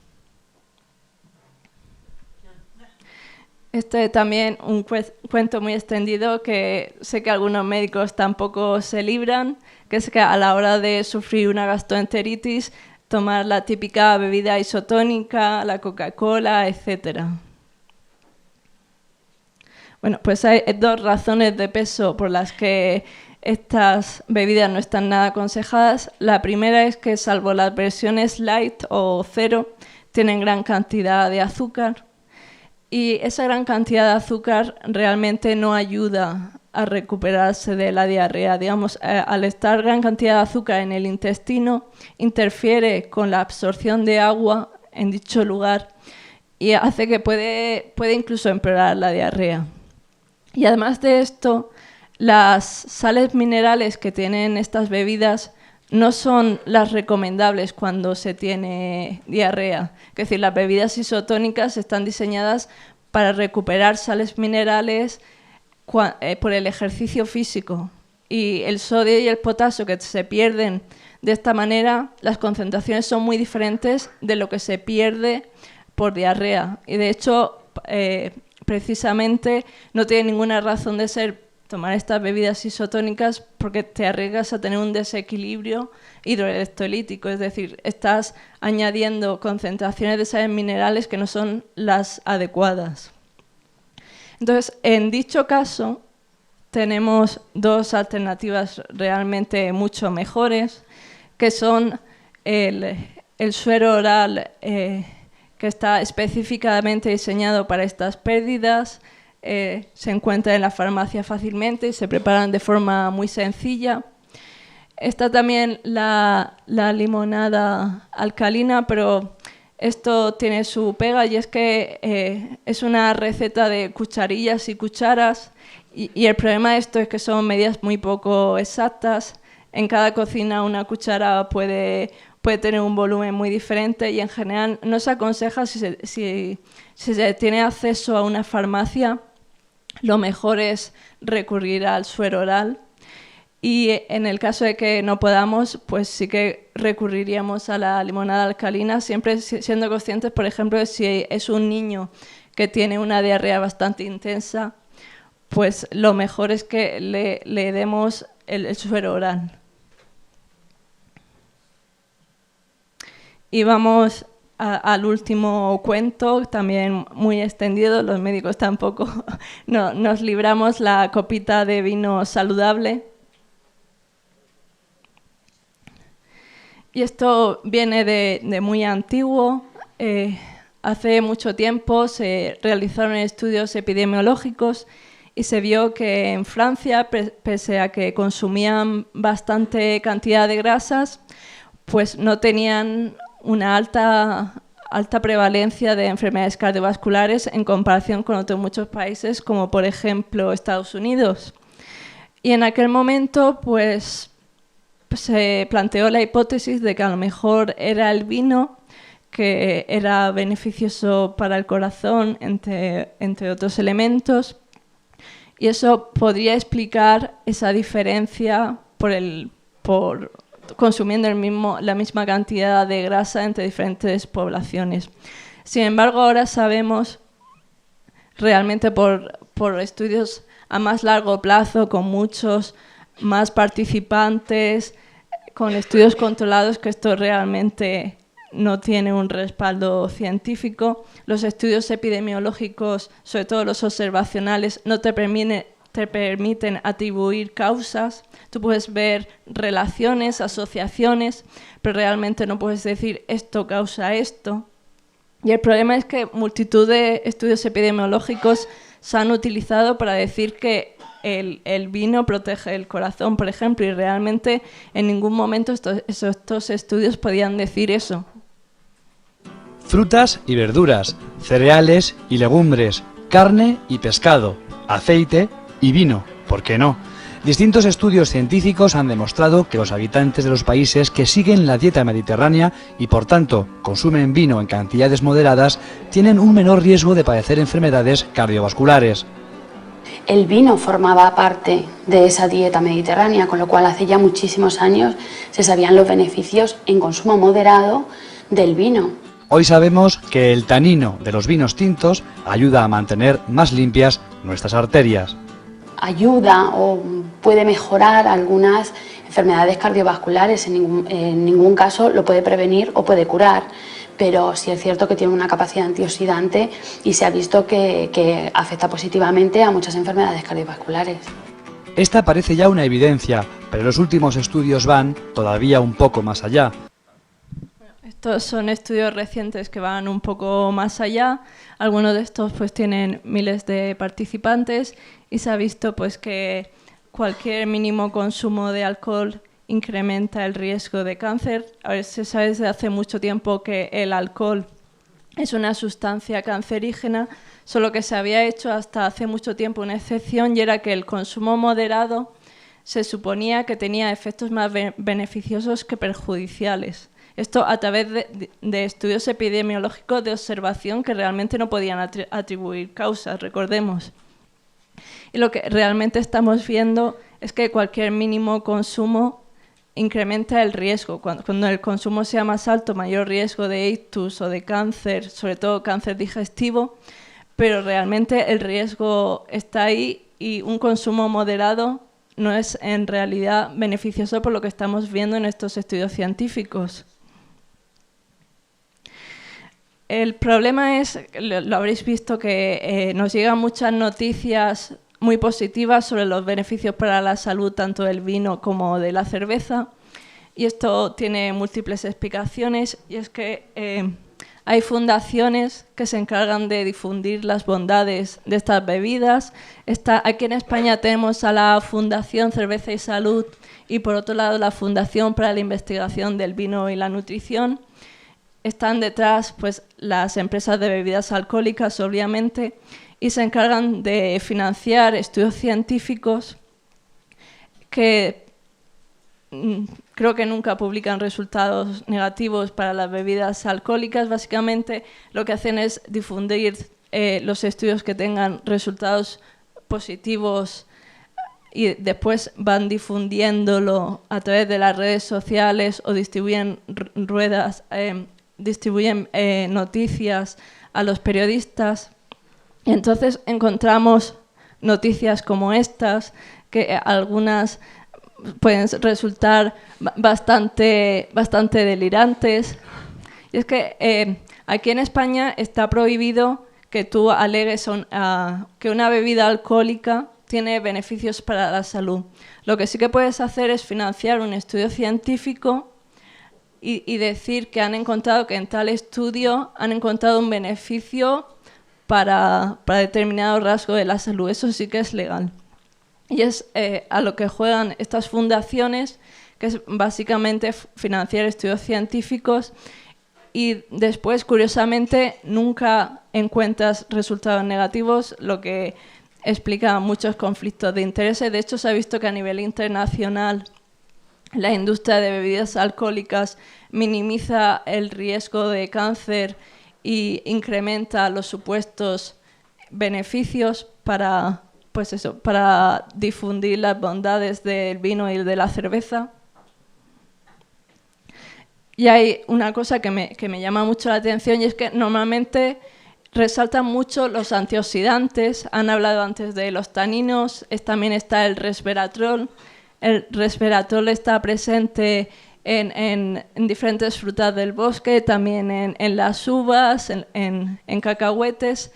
Este también un cuento muy extendido que sé que algunos médicos tampoco se libran, que es que a la hora de sufrir una gastroenteritis tomar la típica bebida isotónica, la Coca-Cola, etcétera. Bueno, pues hay dos razones de peso por las que estas bebidas no están nada aconsejadas. La primera es que, salvo las versiones light o cero, tienen gran cantidad de azúcar. Y esa gran cantidad de azúcar realmente no ayuda a recuperarse de la diarrea. Digamos, al estar gran cantidad de azúcar en el intestino, interfiere con la absorción de agua en dicho lugar y hace que puede incluso empeorar la diarrea. Y además de esto, las sales minerales que tienen estas bebidas no son las recomendables cuando se tiene diarrea. Es decir, las bebidas isotónicas están diseñadas para recuperar sales minerales por el ejercicio físico. Y el sodio y el potasio que se pierden de esta manera, las concentraciones son muy diferentes de lo que se pierde por diarrea. Y de hecho, precisamente no tiene ninguna razón de ser tomar estas bebidas isotónicas porque te arriesgas a tener un desequilibrio hidroelectrolítico, es decir, estás añadiendo concentraciones de sales minerales que no son las adecuadas. Entonces, en dicho caso, tenemos dos alternativas realmente mucho mejores, que son el suero oral, que está específicamente diseñado para estas pérdidas, se encuentra en la farmacia fácilmente y se preparan de forma muy sencilla. Está también la limonada alcalina, pero esto tiene su pega y es que es una receta de cucharillas y cucharas y el problema de esto es que son medidas muy poco exactas. En cada cocina una cuchara puede tener un volumen muy diferente y en general no se aconseja si se tiene acceso a una farmacia, lo mejor es recurrir al suero oral. Y en el caso de que no podamos, pues sí que recurriríamos a la limonada alcalina, siempre siendo conscientes, por ejemplo, de si es un niño que tiene una diarrea bastante intensa, pues lo mejor es que le demos el suero oral. Y vamos al último cuento, también muy extendido, los médicos tampoco nos libramos, la copita de vino saludable. Y esto viene de muy antiguo. Hace mucho tiempo se realizaron estudios epidemiológicos y se vio que en Francia, pese a que consumían bastante cantidad de grasas, pues no tenían una alta prevalencia de enfermedades cardiovasculares en comparación con otros muchos países, como por ejemplo Estados Unidos. Y en aquel momento, pues se planteó la hipótesis de que a lo mejor era el vino que era beneficioso para el corazón, entre otros elementos, y eso podría explicar esa diferencia por consumiendo la misma cantidad de grasa entre diferentes poblaciones. Sin embargo, ahora sabemos realmente por estudios a más largo plazo, con muchos más participantes, con estudios controlados, que esto realmente no tiene un respaldo científico. Los estudios epidemiológicos, sobre todo los observacionales, no te permiten atribuir causas. Tú puedes ver relaciones, asociaciones, pero realmente no puedes decir esto causa esto. Y el problema es que multitud de estudios epidemiológicos se han utilizado para decir que el vino protege el corazón, por ejemplo, y realmente en ningún momento estos estudios podían decir eso. Frutas y verduras, cereales y legumbres, carne y pescado, aceite y vino, ¿por qué no? Distintos estudios científicos han demostrado que los habitantes de los países que siguen la dieta mediterránea y por tanto consumen vino en cantidades moderadas tienen un menor riesgo de padecer enfermedades cardiovasculares. El vino formaba parte de esa dieta mediterránea, con lo cual hace ya muchísimos años se sabían los beneficios en consumo moderado del vino. Hoy sabemos que el tanino de los vinos tintos ayuda a mantener más limpias nuestras arterias. Ayuda o puede mejorar algunas enfermedades cardiovasculares, en ningún caso lo puede prevenir o puede curar, pero sí es cierto que tiene una capacidad antioxidante y se ha visto que afecta positivamente a muchas enfermedades cardiovasculares. Esta parece ya una evidencia, pero los últimos estudios van todavía un poco más allá. Estos son estudios recientes que van un poco más allá. Algunos de estos pues tienen miles de participantes y se ha visto pues que cualquier mínimo consumo de alcohol incrementa el riesgo de cáncer. A ver, se sabe desde hace mucho tiempo que el alcohol es una sustancia cancerígena, solo que se había hecho hasta hace mucho tiempo una excepción y era que el consumo moderado se suponía que tenía efectos más beneficiosos que perjudiciales. Esto a través de estudios epidemiológicos de observación que realmente no podían atribuir causas, recordemos. Y lo que realmente estamos viendo es que cualquier mínimo consumo incrementa el riesgo. Cuando el consumo sea más alto, mayor riesgo de ictus o de cáncer, sobre todo cáncer digestivo, pero realmente el riesgo está ahí y un consumo moderado no es en realidad beneficioso por lo que estamos viendo en estos estudios científicos. El problema es, lo habréis visto, que nos llegan muchas noticias muy positivas sobre los beneficios para la salud tanto del vino como de la cerveza. Y esto tiene múltiples explicaciones, y es que hay fundaciones que se encargan de difundir las bondades de estas bebidas. Aquí en España tenemos a la Fundación Cerveza y Salud y por otro lado la Fundación para la Investigación del Vino y la Nutrición. Están detrás pues, las empresas de bebidas alcohólicas, obviamente, y se encargan de financiar estudios científicos que creo que nunca publican resultados negativos para las bebidas alcohólicas. Básicamente lo que hacen es difundir los estudios que tengan resultados positivos y después van difundiéndolo a través de las redes sociales o distribuyen noticias a los periodistas. Y entonces encontramos noticias como estas, que algunas pueden resultar bastante delirantes. Y es que aquí en España está prohibido que tú alegues que una bebida alcohólica tiene beneficios para la salud. Lo que sí que puedes hacer es financiar un estudio científico y decir que han encontrado que en tal estudio han encontrado un beneficio para determinado rasgo de la salud. Eso sí que es legal. Y es a lo que juegan estas fundaciones, que es básicamente financiar estudios científicos y después, curiosamente, nunca encuentras resultados negativos, lo que explica muchos conflictos de intereses. De hecho, se ha visto que a nivel internacional la industria de bebidas alcohólicas minimiza el riesgo de cáncer y incrementa los supuestos beneficios para difundir las bondades del vino y de la cerveza. Y hay una cosa que me llama mucho la atención, y es que normalmente resaltan mucho los antioxidantes. Han hablado antes de los taninos, también está el resveratrol. El resveratrol está presente en diferentes frutas del bosque, también en las uvas, en cacahuetes.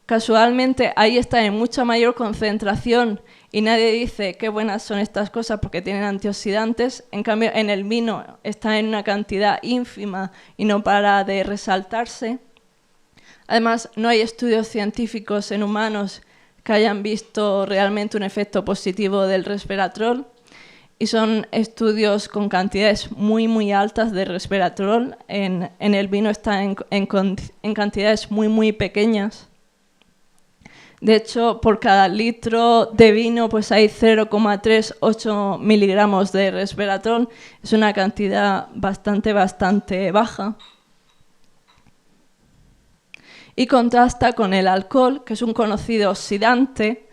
Casualmente ahí está en mucha mayor concentración y nadie dice qué buenas son estas cosas porque tienen antioxidantes. En cambio, en el vino está en una cantidad ínfima y no para de resaltarse. Además, no hay estudios científicos en humanos que hayan visto realmente un efecto positivo del resveratrol, y son estudios con cantidades muy altas de resveratrol. En el vino está en cantidades muy pequeñas. De hecho, por cada litro de vino pues hay 0,38 miligramos de resveratrol. Es una cantidad bastante baja. Y contrasta con el alcohol, que es un conocido oxidante,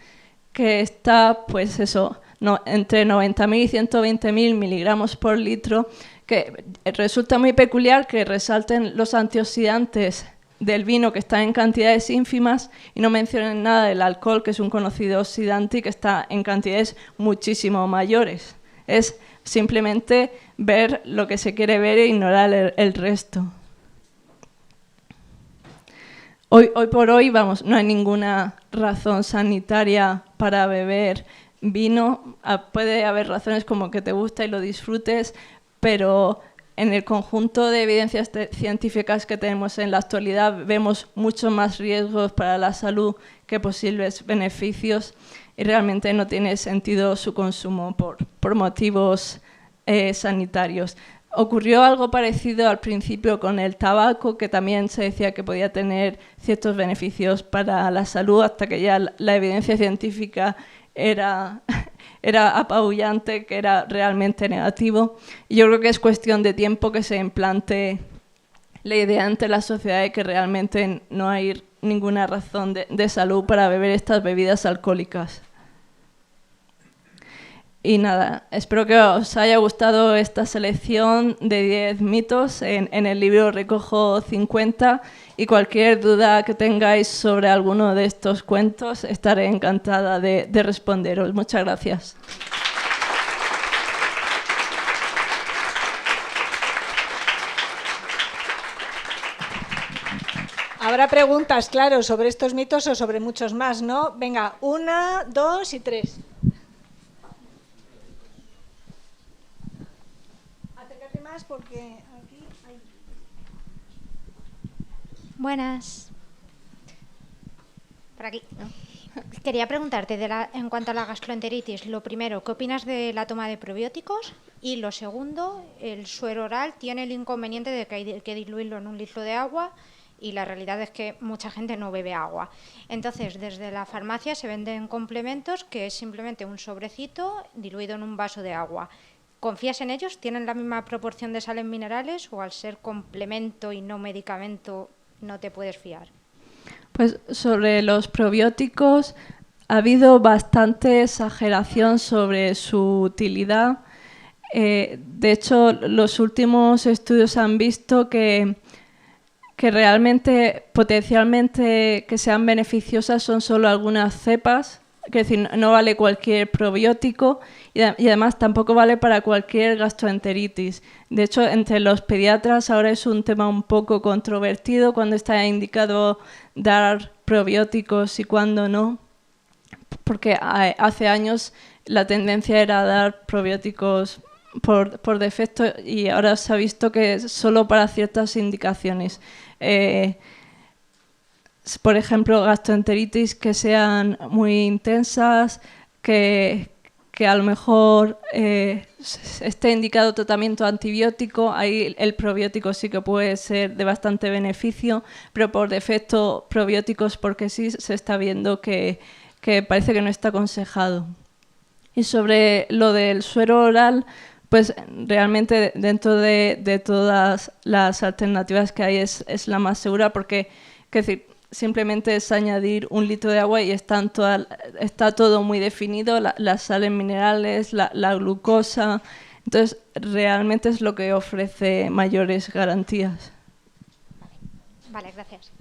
que está pues entre 90.000 y 120.000 miligramos por litro, que resulta muy peculiar que resalten los antioxidantes del vino, que está en cantidades ínfimas, y no mencionen nada del alcohol, que es un conocido oxidante y que está en cantidades muchísimo mayores. Es simplemente ver lo que se quiere ver e ignorar el resto. Hoy por hoy, no hay ninguna razón sanitaria para beber vino. Puede haber razones como que te gusta y lo disfrutes, pero en el conjunto de evidencias científicas que tenemos en la actualidad vemos muchos más riesgos para la salud que posibles beneficios, y realmente no tiene sentido su consumo por motivos sanitarios. Ocurrió algo parecido al principio con el tabaco, que también se decía que podía tener ciertos beneficios para la salud, hasta que ya la evidencia científica era apabullante, que era realmente negativo. Y yo creo que es cuestión de tiempo que se implante la idea ante la sociedad de que realmente no hay ninguna razón de salud para beber estas bebidas alcohólicas. Y nada, espero que os haya gustado esta selección de 10 mitos. En el libro recojo 50, y cualquier duda que tengáis sobre alguno de estos cuentos estaré encantada de responderos. Muchas gracias. A Habrá preguntas, claro, sobre estos mitos o sobre muchos más, ¿no? Venga, 1, 2 y 3. Acércate más porque aquí hay... Buenas. Por aquí. Quería preguntarte en cuanto a la gastroenteritis, lo primero, ¿qué opinas de la toma de probióticos? Y lo segundo, el suero oral tiene el inconveniente de que hay que diluirlo en 1 litro de agua y la realidad es que mucha gente no bebe agua. Entonces, desde la farmacia se venden complementos que es simplemente un sobrecito diluido en un vaso de agua. ¿Confías en ellos? ¿Tienen la misma proporción de sales minerales o al ser complemento y no medicamento no te puedes fiar? Pues sobre los probióticos ha habido bastante exageración sobre su utilidad. De hecho, los últimos estudios han visto que realmente, potencialmente, que sean beneficiosas son solo algunas cepas. Es decir, no vale cualquier probiótico y además tampoco vale para cualquier gastroenteritis. De hecho, entre los pediatras ahora es un tema un poco controvertido cuando está indicado dar probióticos y cuándo no, porque hace años la tendencia era dar probióticos por defecto y ahora se ha visto que es solo para ciertas indicaciones. Por ejemplo, gastroenteritis que sean muy intensas, que a lo mejor esté indicado tratamiento antibiótico, ahí el probiótico sí que puede ser de bastante beneficio, pero por defecto probióticos porque sí se está viendo que parece que no está aconsejado. Y sobre lo del suero oral, pues realmente dentro de todas las alternativas que hay es la más segura porque, es decir, simplemente es añadir 1 litro de agua y está todo muy definido, las sales minerales, la glucosa. Entonces, realmente es lo que ofrece mayores garantías. Vale, gracias.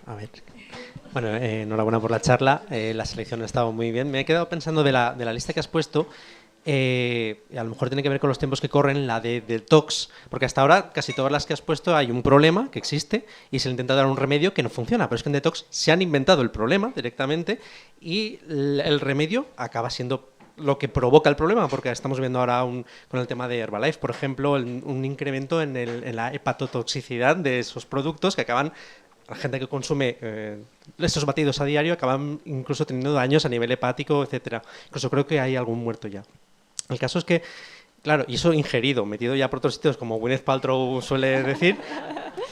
A ver. Bueno, enhorabuena por la charla. La selección ha estado muy bien. Me he quedado pensando de la lista que has puesto. A lo mejor tiene que ver con los tiempos que corren, la de detox, porque hasta ahora casi todas las que has puesto hay un problema que existe y se le intenta dar un remedio que no funciona, pero es que en detox se han inventado el problema directamente y el remedio acaba siendo lo que provoca el problema, porque estamos viendo ahora con el tema de Herbalife, por ejemplo, un incremento en la hepatotoxicidad de esos productos que acaban... La gente que consume estos batidos a diario acaban incluso teniendo daños a nivel hepático, etcétera. Incluso creo que hay algún muerto ya. El caso es que, claro, y eso ingerido, metido ya por otros sitios, como Gwyneth Paltrow suele decir.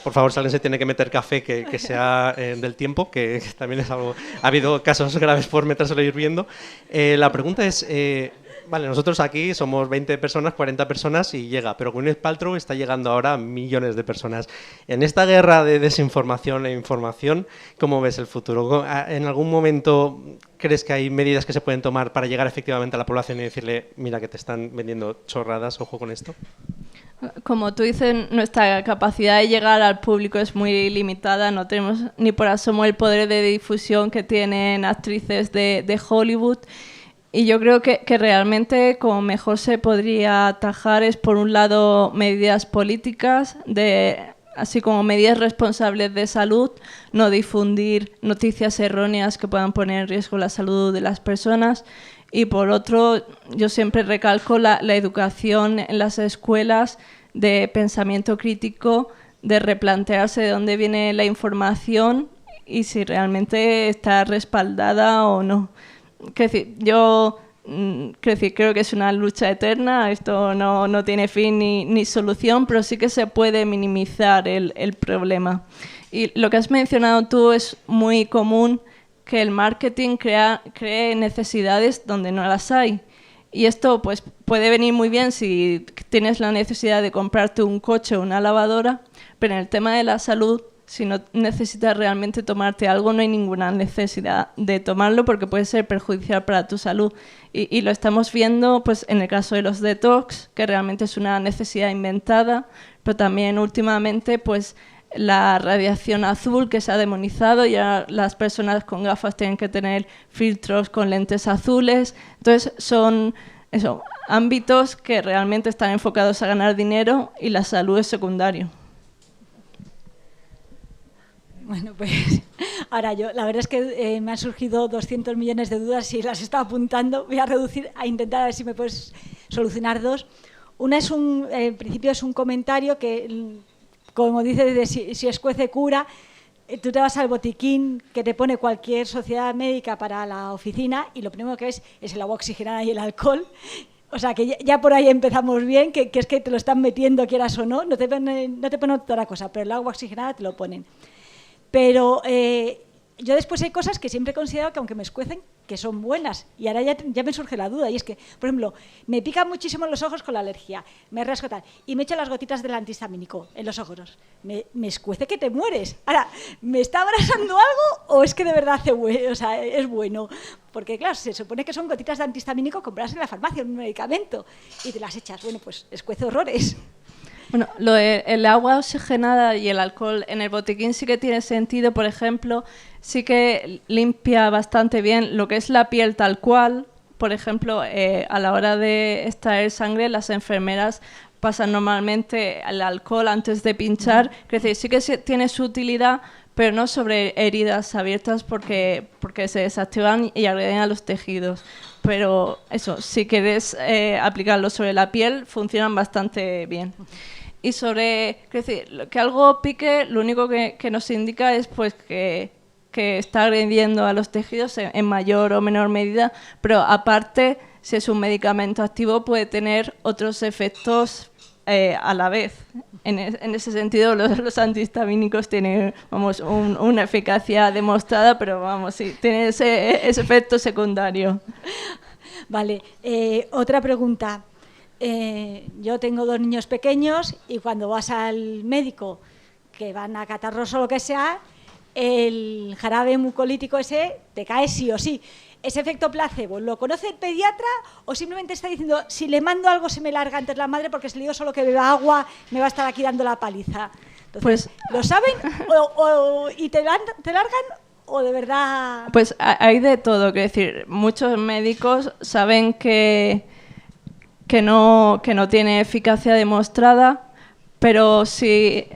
Por favor, si alguien se tiene que meter café que sea del tiempo, que también es algo... Ha habido casos graves por metérselo hirviendo. La pregunta es... Vale, nosotros aquí somos 20 personas, 40 personas y llega, pero Gwyneth Paltrow está llegando ahora a millones de personas. En esta guerra de desinformación e información, ¿cómo ves el futuro? ¿En algún momento crees que hay medidas que se pueden tomar para llegar efectivamente a la población y decirle, mira que te están vendiendo chorradas, ojo con esto? Como tú dices, nuestra capacidad de llegar al público es muy limitada, no tenemos ni por asomo el poder de difusión que tienen actrices de Hollywood. Y yo creo que realmente como mejor se podría atajar es, por un lado, medidas políticas, así como medidas responsables de salud, no difundir noticias erróneas que puedan poner en riesgo la salud de las personas. Y por otro, yo siempre recalco la educación en las escuelas de pensamiento crítico, de replantearse de dónde viene la información y si realmente está respaldada o no. Yo creo que es una lucha eterna, esto no tiene fin ni solución, pero sí que se puede minimizar el problema. Y lo que has mencionado tú es muy común, que el marketing cree necesidades donde no las hay. Y esto pues puede venir muy bien si tienes la necesidad de comprarte un coche o una lavadora, pero en el tema de la salud, si no necesitas realmente tomarte algo, no hay ninguna necesidad de tomarlo porque puede ser perjudicial para tu salud. Y lo estamos viendo pues, en el caso de los detox, que realmente es una necesidad inventada, pero también últimamente pues, la radiación azul que se ha demonizado, ya las personas con gafas tienen que tener filtros con lentes azules. Entonces son eso, ámbitos que realmente están enfocados a ganar dinero y la salud es secundario. Bueno, pues ahora la verdad es que me han surgido 200 millones de dudas y las estaba apuntando. Voy a reducir, a intentar a ver si me puedes solucionar dos. Una es en principio es un comentario que, como dice, de si escuece cura. Tú te vas al botiquín que te pone cualquier sociedad médica para la oficina y lo primero que ves es el agua oxigenada y el alcohol. O sea, que ya por ahí empezamos bien, que es que te lo están metiendo, quieras o no. No te ponen otra cosa, pero el agua oxigenada te lo ponen. Pero yo después hay cosas que siempre he considerado que aunque me escuecen, que son buenas. Y ahora ya me surge la duda. Y es que, por ejemplo, me pican muchísimo los ojos con la alergia, me rasco tal, y me echo las gotitas del antihistamínico en los ojos. Me escuece que te mueres. Ahora, ¿me está abrasando algo o es que de verdad es bueno? Porque, claro, se supone que son gotitas de antihistamínico compradas en la farmacia, un medicamento, y te las echas. Bueno, pues escuece horrores. Bueno, el agua oxigenada y el alcohol en el botiquín sí que tiene sentido. Por ejemplo, sí que limpia bastante bien lo que es la piel tal cual. Por ejemplo, a la hora de extraer sangre, las enfermeras pasan normalmente el alcohol antes de pinchar. Es decir, sí que tiene su utilidad, pero no sobre heridas abiertas porque se desactivan y agreden a los tejidos. Pero eso, si quieres aplicarlo sobre la piel, funcionan bastante bien. Y sobre que algo pique, lo único que nos indica es pues que está agrediendo a los tejidos en mayor o menor medida, pero aparte, si es un medicamento activo, puede tener otros efectos a la vez. En ese sentido, los antihistamínicos tienen una eficacia demostrada, pero sí, tiene ese efecto secundario. Vale, otra pregunta. Yo tengo 2 niños pequeños y cuando vas al médico, que van a catarros o lo que sea, el jarabe mucolítico ese te cae sí o sí. ¿Ese efecto placebo lo conoce el pediatra o simplemente está diciendo si le mando algo se me larga antes la madre porque si le digo solo que beba agua me va a estar aquí dando la paliza? Entonces, ¿lo saben y te largan o de verdad...? Pues hay de todo, quiero decir, muchos médicos saben que no tiene eficacia demostrada, pero si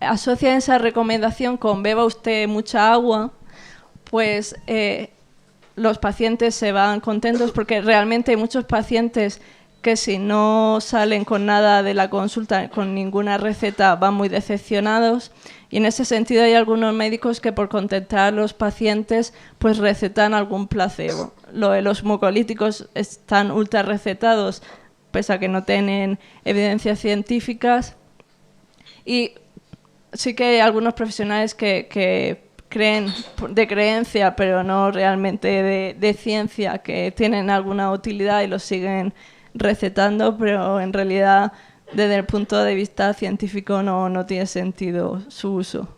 asocian esa recomendación con beba usted mucha agua, pues los pacientes se van contentos porque realmente hay muchos pacientes que si no salen con nada de la consulta, con ninguna receta, van muy decepcionados. Y en ese sentido hay algunos médicos que por contentar a los pacientes pues recetan algún placebo. Los mucolíticos están ultra recetados, pese a que no tienen evidencias científicas. Y sí que hay algunos profesionales que creen de creencia, pero no realmente de ciencia, que tienen alguna utilidad y los siguen recetando, pero en realidad desde el punto de vista científico no tiene sentido su uso.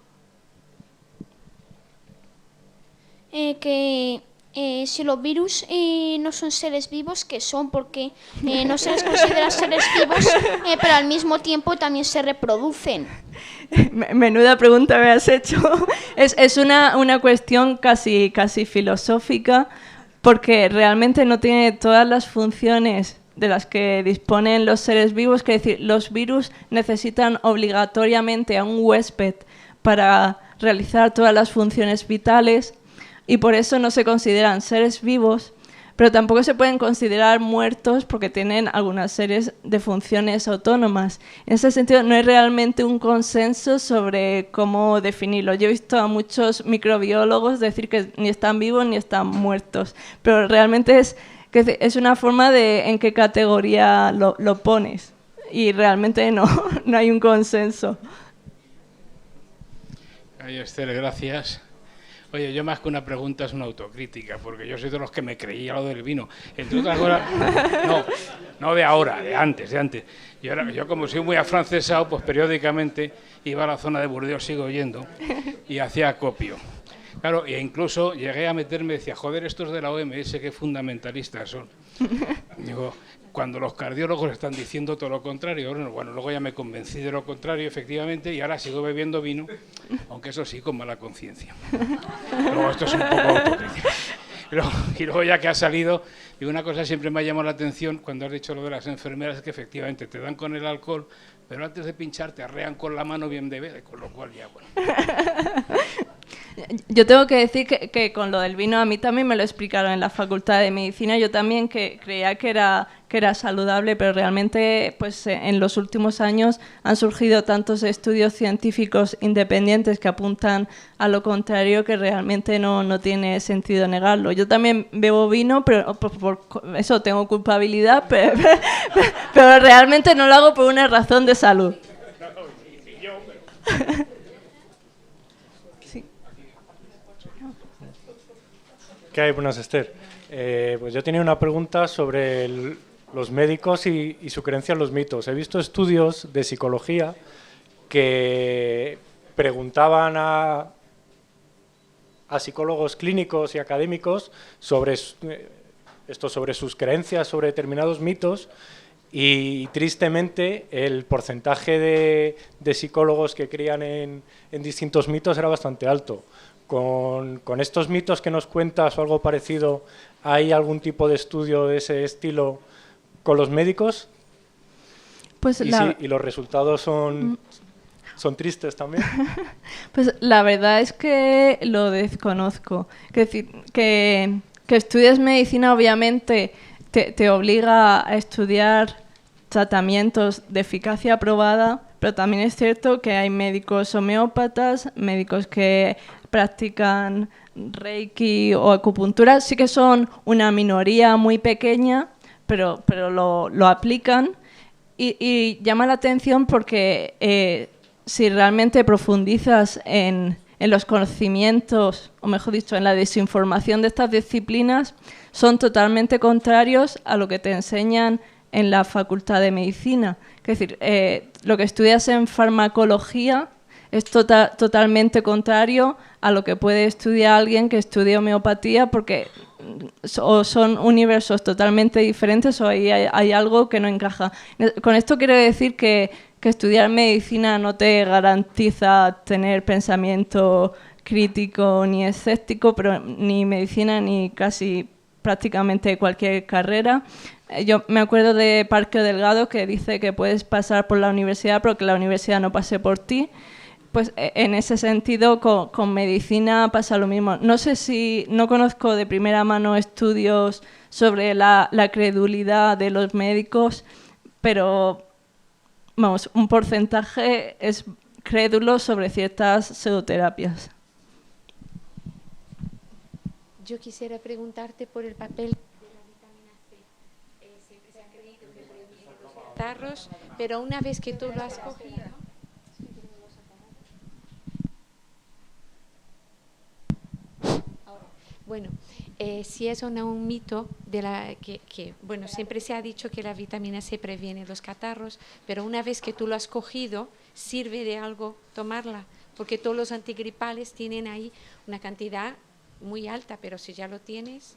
Si los virus no son seres vivos, ¿qué son? Porque no se les considera seres vivos, pero al mismo tiempo también se reproducen. Menuda pregunta me has hecho. Es una cuestión casi filosófica, porque realmente no tiene todas las funciones de las que disponen los seres vivos. Es decir, los virus necesitan obligatoriamente a un huésped para realizar todas las funciones vitales y por eso no se consideran seres vivos, pero tampoco se pueden considerar muertos porque tienen algunas series de funciones autónomas. En ese sentido, no hay realmente un consenso sobre cómo definirlo. Yo he visto a muchos microbiólogos decir que ni están vivos ni están muertos, pero realmente es una forma de en qué categoría lo pones y realmente no hay un consenso. Ay, Esther, gracias. Oye, yo más que una pregunta es una autocrítica, porque yo soy de los que me creía lo del vino. Entre otras cosas, no de ahora, de antes. Yo como soy muy afrancesado, pues periódicamente iba a la zona de Burdeos, sigo yendo, y hacía acopio. Claro, e incluso llegué a meterme, decía, joder, estos de la OMS, qué fundamentalistas son. Digo, cuando los cardiólogos están diciendo todo lo contrario, bueno, luego ya me convencí de lo contrario, efectivamente, y ahora sigo bebiendo vino, aunque eso sí, con mala conciencia. Luego esto es un poco autocrítica. Y luego ya que ha salido, y una cosa siempre me ha llamado la atención cuando has dicho lo de las enfermeras, es que efectivamente te dan con el alcohol, pero antes de pinchar te arrean con la mano bien de verde, con lo cual ya, bueno. Yo tengo que decir que con lo del vino a mí también me lo explicaron en la Facultad de Medicina. Yo también creía que era saludable, pero realmente pues, en los últimos años han surgido tantos estudios científicos independientes que apuntan a lo contrario, que realmente no tiene sentido negarlo. Yo también bebo vino, pero por eso tengo culpabilidad, pero realmente no lo hago por una razón de salud. ¿Qué hay? Buenas, Esther. Pues yo tenía una pregunta sobre los médicos y su creencia en los mitos. He visto estudios de psicología que preguntaban a psicólogos clínicos y académicos sobre sus creencias sobre determinados mitos, y tristemente el porcentaje de psicólogos que creían en distintos mitos era bastante alto. Con estos mitos que nos cuentas o algo parecido, ¿hay algún tipo de estudio de ese estilo con los médicos? Pues y los resultados son tristes también. Pues la verdad es que lo desconozco. Es decir, que estudies medicina obviamente te obliga a estudiar tratamientos de eficacia probada, pero también es cierto que hay médicos homeópatas, médicos que practican Reiki o acupuntura. Sí que son una minoría muy pequeña, pero lo aplican y llama la atención porque si realmente profundizas en los conocimientos, o mejor dicho, en la desinformación de estas disciplinas, son totalmente contrarios a lo que te enseñan en la Facultad de Medicina. Es decir, lo que estudias en farmacología es totalmente contrario a lo que puede estudiar alguien que estudie homeopatía, porque o son universos totalmente diferentes o ahí hay algo que no encaja. Con esto quiero decir que estudiar medicina no te garantiza tener pensamiento crítico ni escéptico, pero ni medicina ni casi prácticamente cualquier carrera. Yo me acuerdo de Parque Delgado, que dice que puedes pasar por la universidad, pero que la universidad no pase por ti. Pues en ese sentido con medicina pasa lo mismo. No conozco de primera mano estudios sobre la credulidad de los médicos, pero vamos, un porcentaje es crédulo sobre ciertas pseudoterapias. Yo quisiera preguntarte por el papel de la vitamina C. Siempre se ha creído que previene los catarros, pero una vez que tú lo has cogido... Bueno, si es o no un mito de que bueno, siempre se ha dicho que la vitamina C previene los catarros, pero una vez que tú lo has cogido, ¿sirve de algo tomarla? Porque todos los antigripales tienen ahí una cantidad muy alta, pero si ya lo tienes...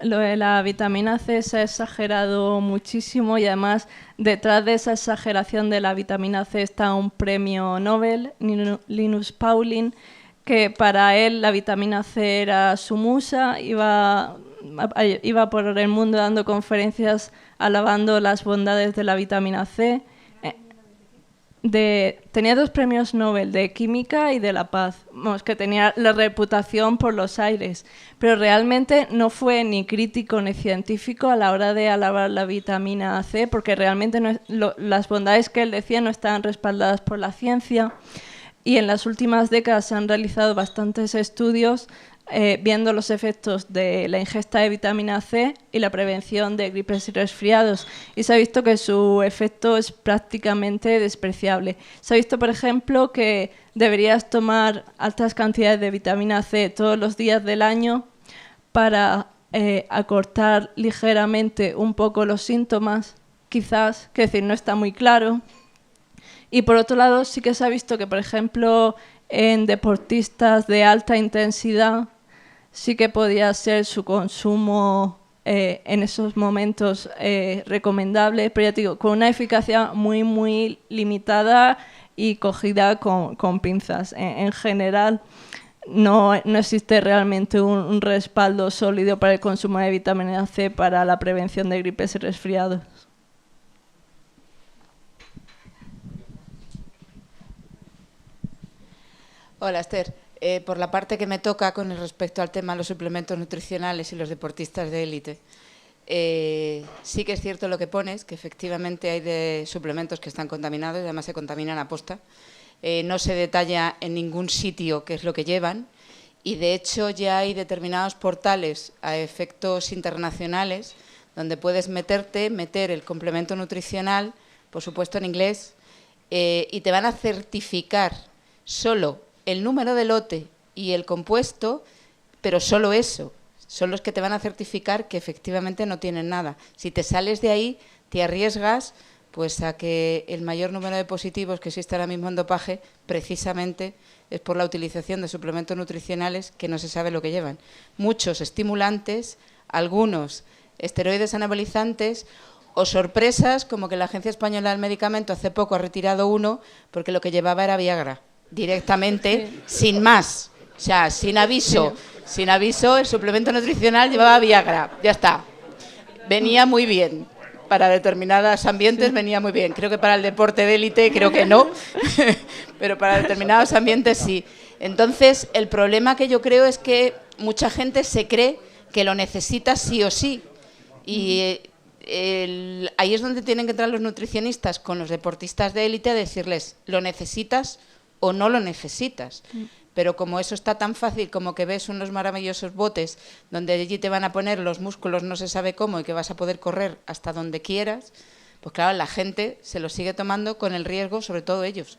Lo de la vitamina C se ha exagerado muchísimo, y además detrás de esa exageración de la vitamina C está un premio Nobel, Linus Pauling, que para él la vitamina C era su musa. Iba por el mundo dando conferencias alabando las bondades de la vitamina C. Tenía 2 premios Nobel, de Química y de la Paz, que tenía la reputación por los aires, pero realmente no fue ni crítico ni científico a la hora de alabar la vitamina C, porque realmente las bondades que él decía no estaban respaldadas por la ciencia. Y en las últimas décadas se han realizado bastantes estudios viendo los efectos de la ingesta de vitamina C y la prevención de gripes y resfriados. Y se ha visto que su efecto es prácticamente despreciable. Se ha visto, por ejemplo, que deberías tomar altas cantidades de vitamina C todos los días del año para acortar ligeramente un poco los síntomas, quizás, que decir, no está muy claro. Y por otro lado, sí que se ha visto que, por ejemplo, en deportistas de alta intensidad, sí que podía ser su consumo en esos momentos recomendable, pero ya te digo, con una eficacia muy, muy limitada y cogida con pinzas. En general, no existe realmente un respaldo sólido para el consumo de vitamina C para la prevención de gripes y resfriados. Hola, Esther. Por la parte que me toca con respecto al tema de los suplementos nutricionales y los deportistas de élite, sí que es cierto lo que pones, que efectivamente hay de suplementos que están contaminados y además se contaminan a posta. No se detalla en ningún sitio qué es lo que llevan y, de hecho, ya hay determinados portales a efectos internacionales donde puedes meter el complemento nutricional, por supuesto en inglés, y te van a certificar solo el número de lote y el compuesto, pero solo eso. Son los que te van a certificar que efectivamente no tienen nada. Si te sales de ahí, te arriesgas pues a que el mayor número de positivos que existe ahora mismo en dopaje precisamente es por la utilización de suplementos nutricionales que no se sabe lo que llevan. Muchos estimulantes, algunos esteroides anabolizantes o sorpresas como que la Agencia Española del Medicamento hace poco ha retirado uno porque lo que llevaba era Viagra. Directamente, sin más, o sea, sin aviso, el suplemento nutricional llevaba Viagra, ya está. Venía muy bien, para determinados ambientes venía muy bien. Creo que para el deporte de élite creo que no, pero para determinados ambientes sí. Entonces, el problema que yo creo es que mucha gente se cree que lo necesita sí o sí. Y ahí es donde tienen que entrar los nutricionistas con los deportistas de élite a decirles, ¿lo necesitas o no lo necesitas? Pero como eso está tan fácil como que ves unos maravillosos botes donde allí te van a poner los músculos no se sabe cómo y que vas a poder correr hasta donde quieras, pues claro, la gente se lo sigue tomando con el riesgo, sobre todo ellos,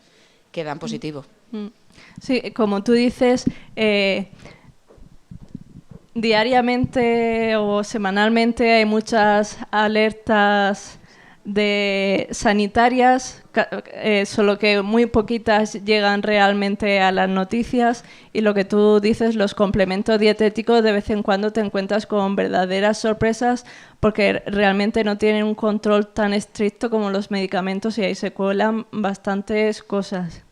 que dan positivo. Sí, como tú dices, diariamente o semanalmente hay muchas alertas de sanitarias, solo que muy poquitas llegan realmente a las noticias, y lo que tú dices, los complementos dietéticos, de vez en cuando te encuentras con verdaderas sorpresas porque realmente no tienen un control tan estricto como los medicamentos y ahí se cuelan bastantes cosas.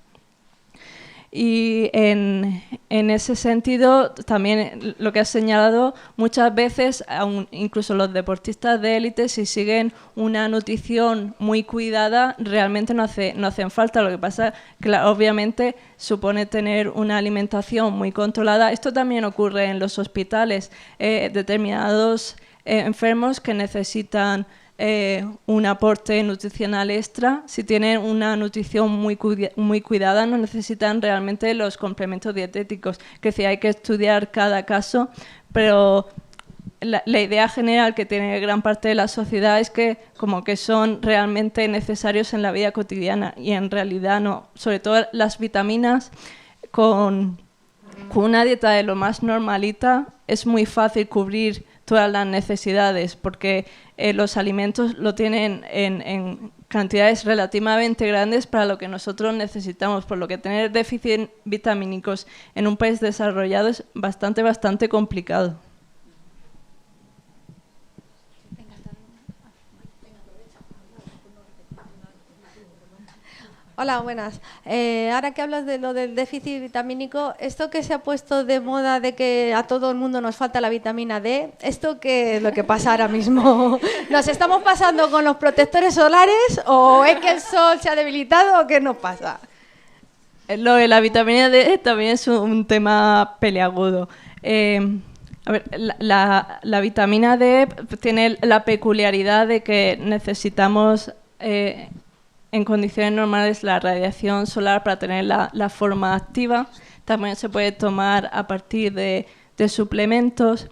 Y en ese sentido, también lo que has señalado, muchas veces, incluso los deportistas de élite, si siguen una nutrición muy cuidada, realmente no hacen falta. Lo que pasa que, obviamente, supone tener una alimentación muy controlada. Esto también ocurre en los hospitales. Determinados enfermos que necesitan un aporte nutricional extra, si tienen una nutrición muy cuidada, no necesitan realmente los complementos dietéticos, que sí hay que estudiar cada caso, pero la idea general que tiene gran parte de la sociedad es que como que son realmente necesarios en la vida cotidiana, y en realidad no. Sobre todo las vitaminas, con una dieta de lo más normalita es muy fácil cubrir todas las necesidades, porque los alimentos lo tienen en cantidades relativamente grandes para lo que nosotros necesitamos, por lo que tener déficit vitamínicos en un país desarrollado es bastante complicado. Hola, buenas. Ahora que hablas de lo del déficit vitamínico, esto que se ha puesto de moda de que a todo el mundo nos falta la vitamina D, ¿esto qué es lo que pasa ahora mismo? ¿Nos estamos pasando con los protectores solares o es que el sol se ha debilitado o qué nos pasa? Lo de la vitamina D también es un tema peliagudo. A ver, la vitamina D tiene la peculiaridad de que necesitamos en condiciones normales la radiación solar para tener la forma activa. También se puede tomar a partir de suplementos,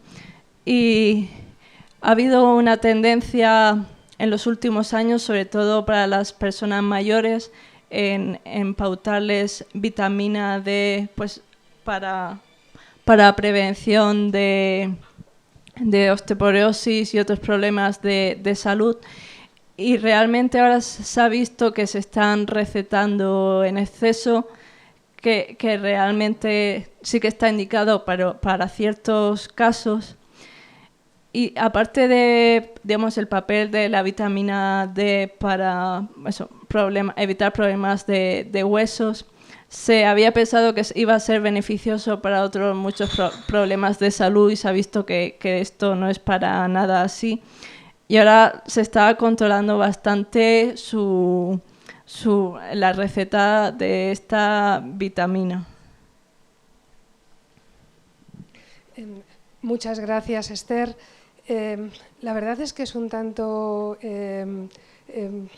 y ha habido una tendencia en los últimos años, sobre todo para las personas mayores, en pautarles vitamina D pues para prevención de osteoporosis y otros problemas de salud. Y realmente ahora se ha visto que se están recetando en exceso, que realmente sí que está indicado para ciertos casos. Y aparte de, digamos, el papel de la vitamina D para evitar problemas de huesos, se había pensado que iba a ser beneficioso para otros muchos problemas de salud y se ha visto que esto no es para nada así. Y ahora se está controlando bastante la receta de esta vitamina. Muchas gracias, Esther. La verdad es que es un tanto...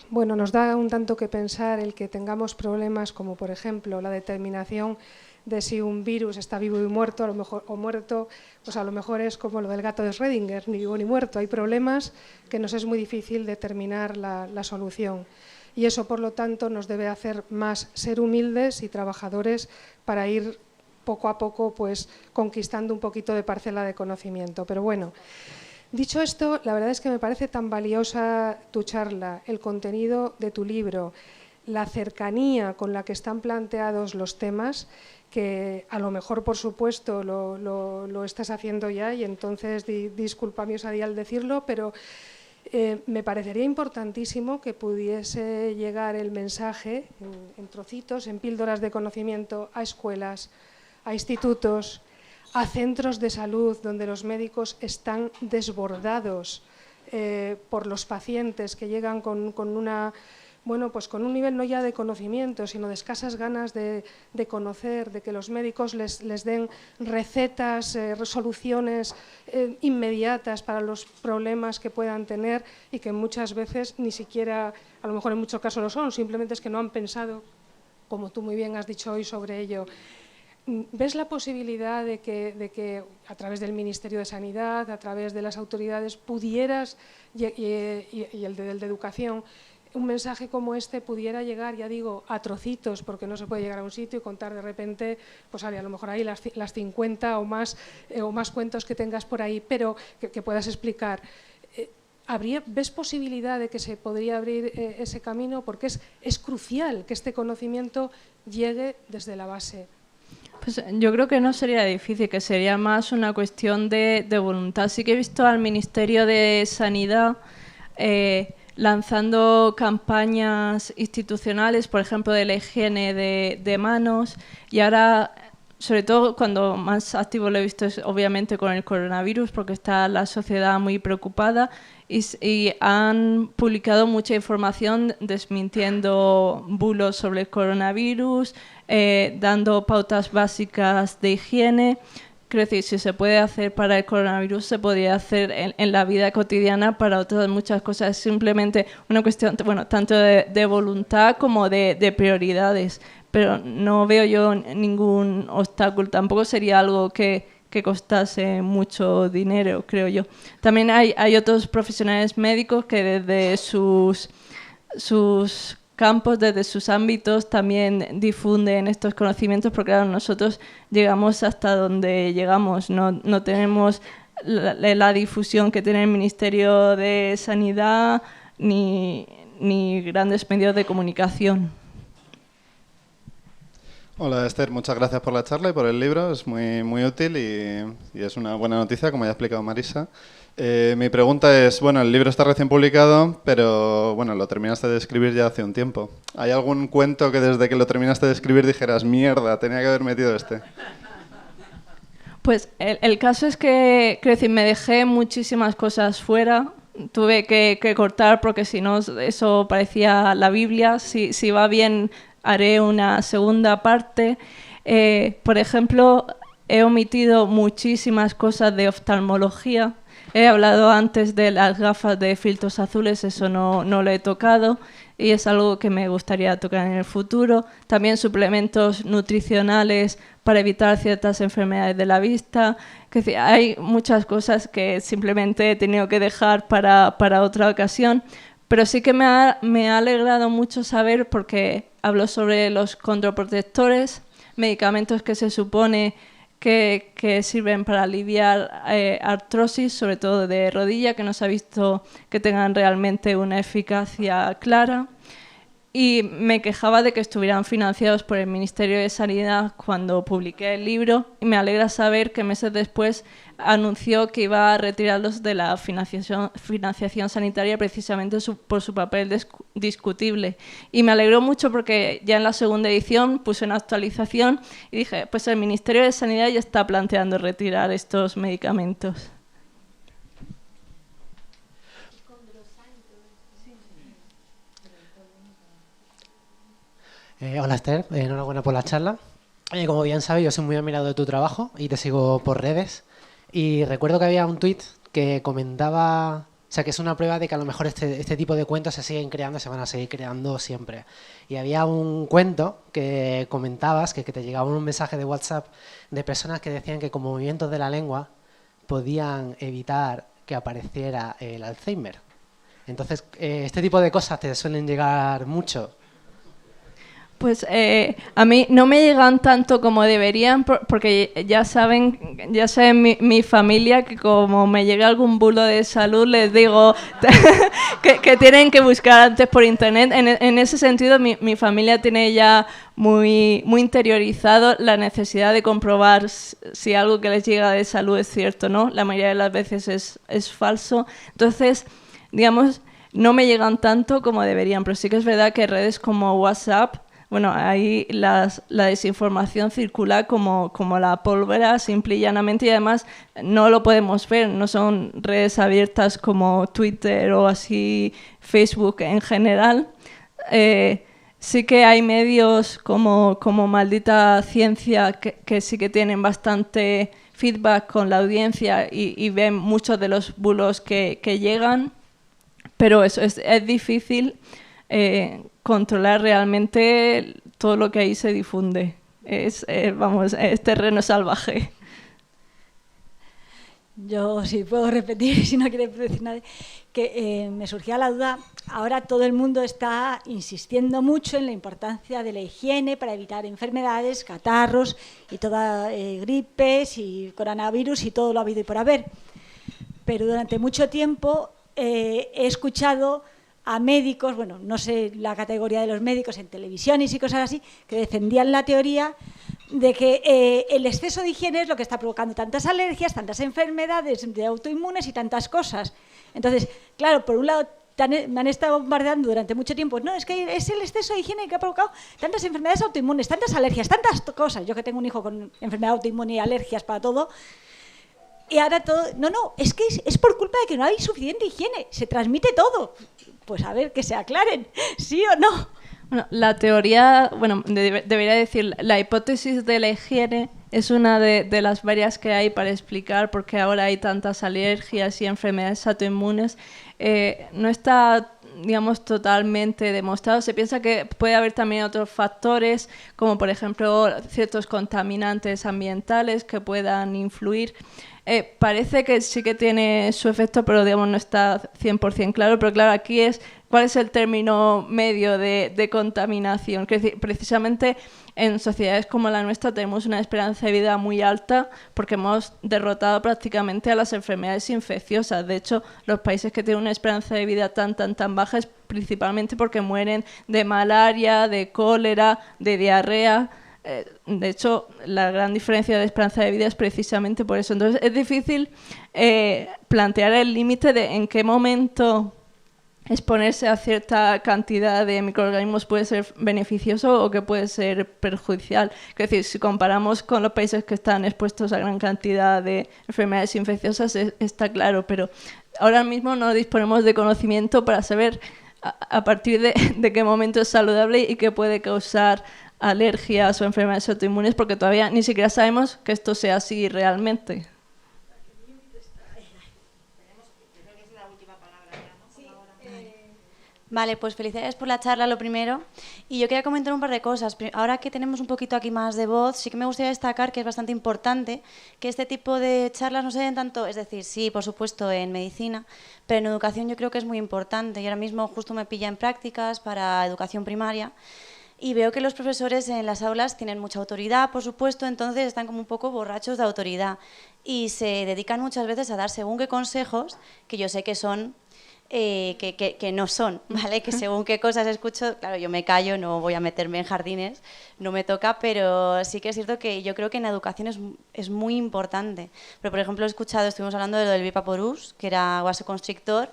bueno, nos da un tanto que pensar el que tengamos problemas como, por ejemplo, la determinación de si un virus está vivo y muerto, a lo mejor, o muerto, pues a lo mejor es como lo del gato de Schrödinger, ni vivo ni muerto. Hay problemas que nos es muy difícil determinar la solución. Y eso, por lo tanto, nos debe hacer más ser humildes y trabajadores para ir poco a poco pues, conquistando un poquito de parcela de conocimiento. Pero bueno, dicho esto, la verdad es que me parece tan valiosa tu charla, el contenido de tu libro, la cercanía con la que están planteados los temas, que a lo mejor, por supuesto, lo estás haciendo ya y entonces disculpa mi osadía al decirlo, pero me parecería importantísimo que pudiese llegar el mensaje en trocitos, en píldoras de conocimiento a escuelas, a institutos, a centros de salud donde los médicos están desbordados por los pacientes que llegan con un nivel no ya de conocimiento, sino de escasas ganas de conocer, de que los médicos les den recetas, resoluciones inmediatas para los problemas que puedan tener y que muchas veces ni siquiera, a lo mejor en muchos casos lo son, simplemente es que no han pensado, como tú muy bien has dicho hoy, sobre ello. ¿Ves la posibilidad de que a través del Ministerio de Sanidad, a través de las autoridades, pudieras, y el de Educación, un mensaje como este pudiera llegar, ya digo, a trocitos, porque no se puede llegar a un sitio y contar de repente, pues a lo mejor ahí las 50 o más cuentos que tengas por ahí, pero que puedas explicar? ¿Ves posibilidad de que se podría abrir ese camino? Porque es crucial que este conocimiento llegue desde la base. Pues yo creo que no sería difícil, que sería más una cuestión de voluntad. Sí que he visto al Ministerio de Sanidad lanzando campañas institucionales, por ejemplo, de la higiene de manos, y ahora, sobre todo cuando más activo lo he visto es obviamente con el coronavirus, porque está la sociedad muy preocupada y han publicado mucha información desmintiendo bulos sobre el coronavirus, dando pautas básicas de higiene. Quiero decir, si se puede hacer para el coronavirus, se podría hacer en la vida cotidiana para otras muchas cosas. Es simplemente una cuestión, bueno, tanto de voluntad como de prioridades. Pero no veo yo ningún obstáculo. Tampoco sería algo que costase mucho dinero, creo yo. También hay otros profesionales médicos que desde sus campos, desde sus ámbitos, también difunden estos conocimientos, porque claro, nosotros llegamos hasta donde llegamos, no tenemos la difusión que tiene el Ministerio de Sanidad ni grandes medios de comunicación. Hola Esther, muchas gracias por la charla y por el libro, es muy útil y es una buena noticia, como ya ha explicado Marisa. Mi pregunta es, bueno, el libro está recién publicado, pero bueno, lo terminaste de escribir ya hace un tiempo. ¿Hay algún cuento que desde que lo terminaste de escribir dijeras, mierda, tenía que haber metido este? Pues el caso es que, quiero decir, me dejé muchísimas cosas fuera, tuve que cortar porque si no eso parecía la Biblia, si va bien haré una segunda parte. Por ejemplo, he omitido muchísimas cosas de oftalmología. He hablado antes de las gafas de filtros azules, eso no lo he tocado y es algo que me gustaría tocar en el futuro. También suplementos nutricionales para evitar ciertas enfermedades de la vista. Es decir, hay muchas cosas que simplemente he tenido que dejar para otra ocasión, pero sí que me ha alegrado mucho saber, porque hablo sobre los condroprotectores, medicamentos que se supone que sirven para aliviar artrosis, sobre todo de rodilla, que no se ha visto que tengan realmente una eficacia clara. y me quejaba de que estuvieran financiados por el Ministerio de Sanidad cuando publiqué el libro, y me alegra saber que meses después anunció que iba a retirarlos de la financiación sanitaria precisamente por su papel discutible. Y me alegró mucho porque ya en la segunda edición puse una actualización y dije, pues el Ministerio de Sanidad ya está planteando retirar estos medicamentos. Hola Esther, enhorabuena por la charla. Como bien sabes, yo soy muy admirado de tu trabajo y te sigo por redes. Y recuerdo que había un tuit que comentaba, o sea, que es una prueba de que a lo mejor este tipo de cuentos se siguen creando, se van a seguir creando siempre. Y había un cuento que comentabas, que te llegaba un mensaje de WhatsApp de personas que decían que con movimientos de la lengua podían evitar que apareciera el Alzheimer. Entonces, este tipo de cosas te suelen llegar mucho. Pues a mí no me llegan tanto como deberían, porque ya saben mi familia que como me llega algún bulo de salud les digo que tienen que buscar antes por internet. En ese sentido mi familia tiene ya muy interiorizado la necesidad de comprobar si algo que les llega de salud es cierto o no. La mayoría de las veces es falso. Entonces, digamos, no me llegan tanto como deberían, pero sí que es verdad que redes como WhatsApp, bueno, ahí la desinformación circula como la pólvora, simple y llanamente, y además no lo podemos ver, no son redes abiertas como Twitter o así Facebook en general. Sí que hay medios como Maldita Ciencia que sí que tienen bastante feedback con la audiencia y ven muchos de los bulos que llegan, pero eso es difícil controlar realmente todo lo que ahí se difunde. Es terreno salvaje. Yo sí puedo repetir, si no quiere decir nadie, que me surgía la duda. Ahora todo el mundo está insistiendo mucho en la importancia de la higiene para evitar enfermedades, catarros y todas gripes y coronavirus y todo lo habido y por haber. Pero durante mucho tiempo he escuchado a médicos, bueno, no sé la categoría de los médicos en televisiones y cosas así, que defendían la teoría de que el exceso de higiene es lo que está provocando tantas alergias, tantas enfermedades de autoinmunes y tantas cosas. Entonces, claro, por un lado me han estado bombardeando durante mucho tiempo, no, es que es el exceso de higiene que ha provocado tantas enfermedades autoinmunes, tantas alergias, tantas cosas. Yo que tengo un hijo con enfermedad autoinmune y alergias para todo, y ahora todo, no, es que es por culpa de que no hay suficiente higiene, se transmite todo. Pues a ver, que se aclaren, ¿sí o no? Bueno, la teoría, debería decir, la hipótesis de la higiene es una de las varias que hay para explicar por qué ahora hay tantas alergias y enfermedades autoinmunes. No está, digamos, totalmente demostrado. Se piensa que puede haber también otros factores, como por ejemplo ciertos contaminantes ambientales que puedan influir. Parece que sí que tiene su efecto, pero digamos no está 100% claro. Pero claro, aquí ¿cuál es el término medio de contaminación? Es decir, precisamente en sociedades como la nuestra tenemos una esperanza de vida muy alta porque hemos derrotado prácticamente a las enfermedades infecciosas. De hecho, los países que tienen una esperanza de vida tan baja es principalmente porque mueren de malaria, de cólera, de diarrea. De hecho, la gran diferencia de esperanza de vida es precisamente por eso. Entonces, es difícil plantear el límite de en qué momento exponerse a cierta cantidad de microorganismos puede ser beneficioso o que puede ser perjudicial. Es decir, si comparamos con los países que están expuestos a gran cantidad de enfermedades infecciosas, está claro, pero ahora mismo no disponemos de conocimiento para saber a partir de qué momento es saludable y qué puede causar alergias o enfermedades autoinmunes, porque todavía ni siquiera sabemos que esto sea así realmente. Vale, pues felicidades por la charla, lo primero. Y yo quería comentar un par de cosas. Ahora que tenemos un poquito aquí más de voz, sí que me gustaría destacar que es bastante importante que este tipo de charlas no se den tanto, es decir, sí, por supuesto, en medicina, pero en educación yo creo que es muy importante. Y ahora mismo justo me pilla en prácticas para educación primaria y veo que los profesores en las aulas tienen mucha autoridad, por supuesto, entonces están como un poco borrachos de autoridad y se dedican muchas veces a dar según qué consejos, que yo sé que son que no son, ¿vale? Que según qué cosas escucho, claro, yo me callo, no voy a meterme en jardines, no me toca, pero sí que es cierto que yo creo que en la educación es muy importante. Pero, por ejemplo, estuvimos hablando de lo del Vaporus, que era vasoconstrictor,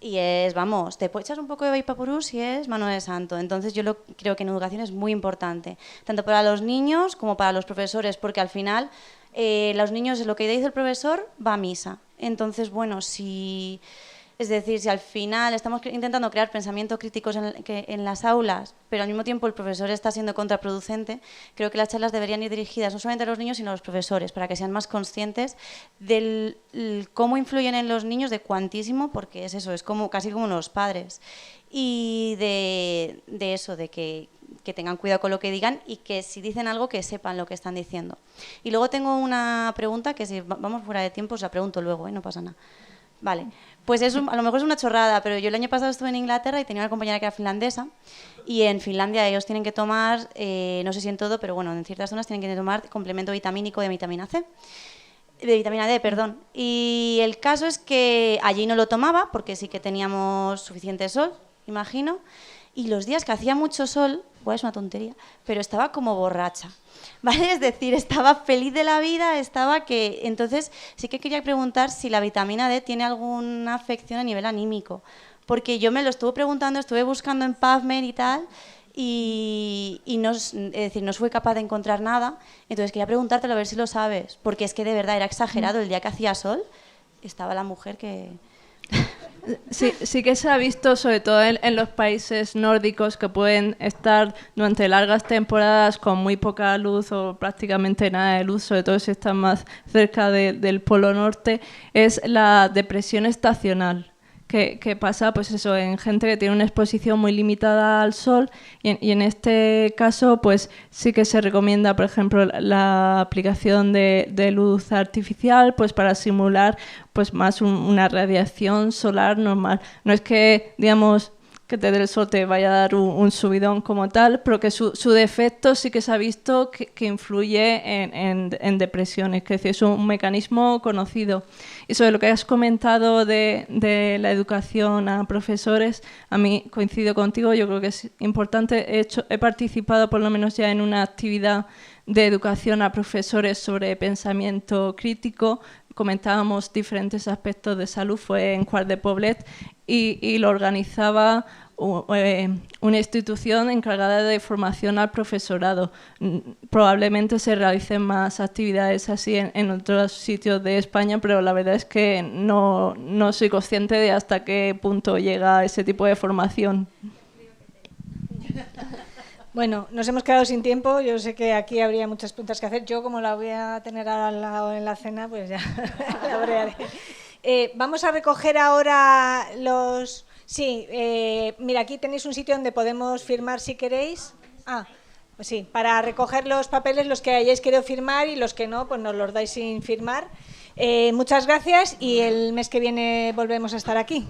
y es, vamos, te echas un poco de Vaporus y es mano de santo. Entonces yo creo que en educación es muy importante, tanto para los niños como para los profesores, porque al final los niños, lo que dice el profesor va a misa. Entonces, bueno, es decir, si al final estamos intentando crear pensamientos críticos en las aulas, pero al mismo tiempo el profesor está siendo contraproducente, creo que las charlas deberían ir dirigidas no solamente a los niños, sino a los profesores, para que sean más conscientes de cómo influyen en los niños, de cuantísimo, porque es eso, es casi como los padres. Y de eso, de que tengan cuidado con lo que digan y que si dicen algo que sepan lo que están diciendo. Y luego tengo una pregunta que si vamos fuera de tiempo os la pregunto luego, no pasa nada. Vale, pues a lo mejor es una chorrada, pero yo el año pasado estuve en Inglaterra y tenía una compañera que era finlandesa y en Finlandia ellos tienen que tomar, no sé si en todo, pero bueno, en ciertas zonas tienen que tomar complemento vitamínico de vitamina C, de vitamina D, perdón. Y el caso es que allí no lo tomaba porque sí que teníamos suficiente sol, imagino, y los días que hacía mucho sol, igual es una tontería, pero estaba como borracha. ¿Vale? Es decir, estaba feliz de la vida, entonces sí que quería preguntar si la vitamina D tiene alguna afección a nivel anímico, porque yo me lo estuve preguntando, estuve buscando en PubMed y tal, y no fui capaz de encontrar nada, entonces quería preguntártelo a ver si lo sabes, porque es que de verdad era exagerado, el día que hacía sol estaba la mujer que... Sí que se ha visto, sobre todo en los países nórdicos, que pueden estar durante largas temporadas con muy poca luz o prácticamente nada de luz, sobre todo si están más cerca del Polo Norte, es la depresión estacional. Que pasa, pues eso, en gente que tiene una exposición muy limitada al sol y en este caso, pues sí que se recomienda, por ejemplo, la aplicación de luz artificial, pues para simular pues más una radiación solar normal. No es que, digamos, que te dé el sol te vaya a dar un subidón como tal, pero que su defecto sí que se ha visto que influye en depresiones, que es decir, es un mecanismo conocido. Y sobre lo que has comentado de la educación a profesores, a mí coincido contigo, yo creo que es importante. He participado por lo menos ya en una actividad de educación a profesores sobre pensamiento crítico. Comentábamos diferentes aspectos de salud, fue en Quart de Poblet, y lo organizaba una institución encargada de formación al profesorado. Probablemente se realicen más actividades así en otros sitios de España, pero la verdad es que no soy consciente de hasta qué punto llega ese tipo de formación. Bueno, nos hemos quedado sin tiempo. Yo sé que aquí habría muchas preguntas que hacer. Yo, como la voy a tener al lado en la cena, pues ya la abrearé. Vamos a recoger ahora los... Sí, mira, aquí tenéis un sitio donde podemos firmar si queréis. Pues sí, para recoger los papeles, los que hayáis querido firmar y los que no, pues nos los dais sin firmar. Muchas gracias y el mes que viene volvemos a estar aquí.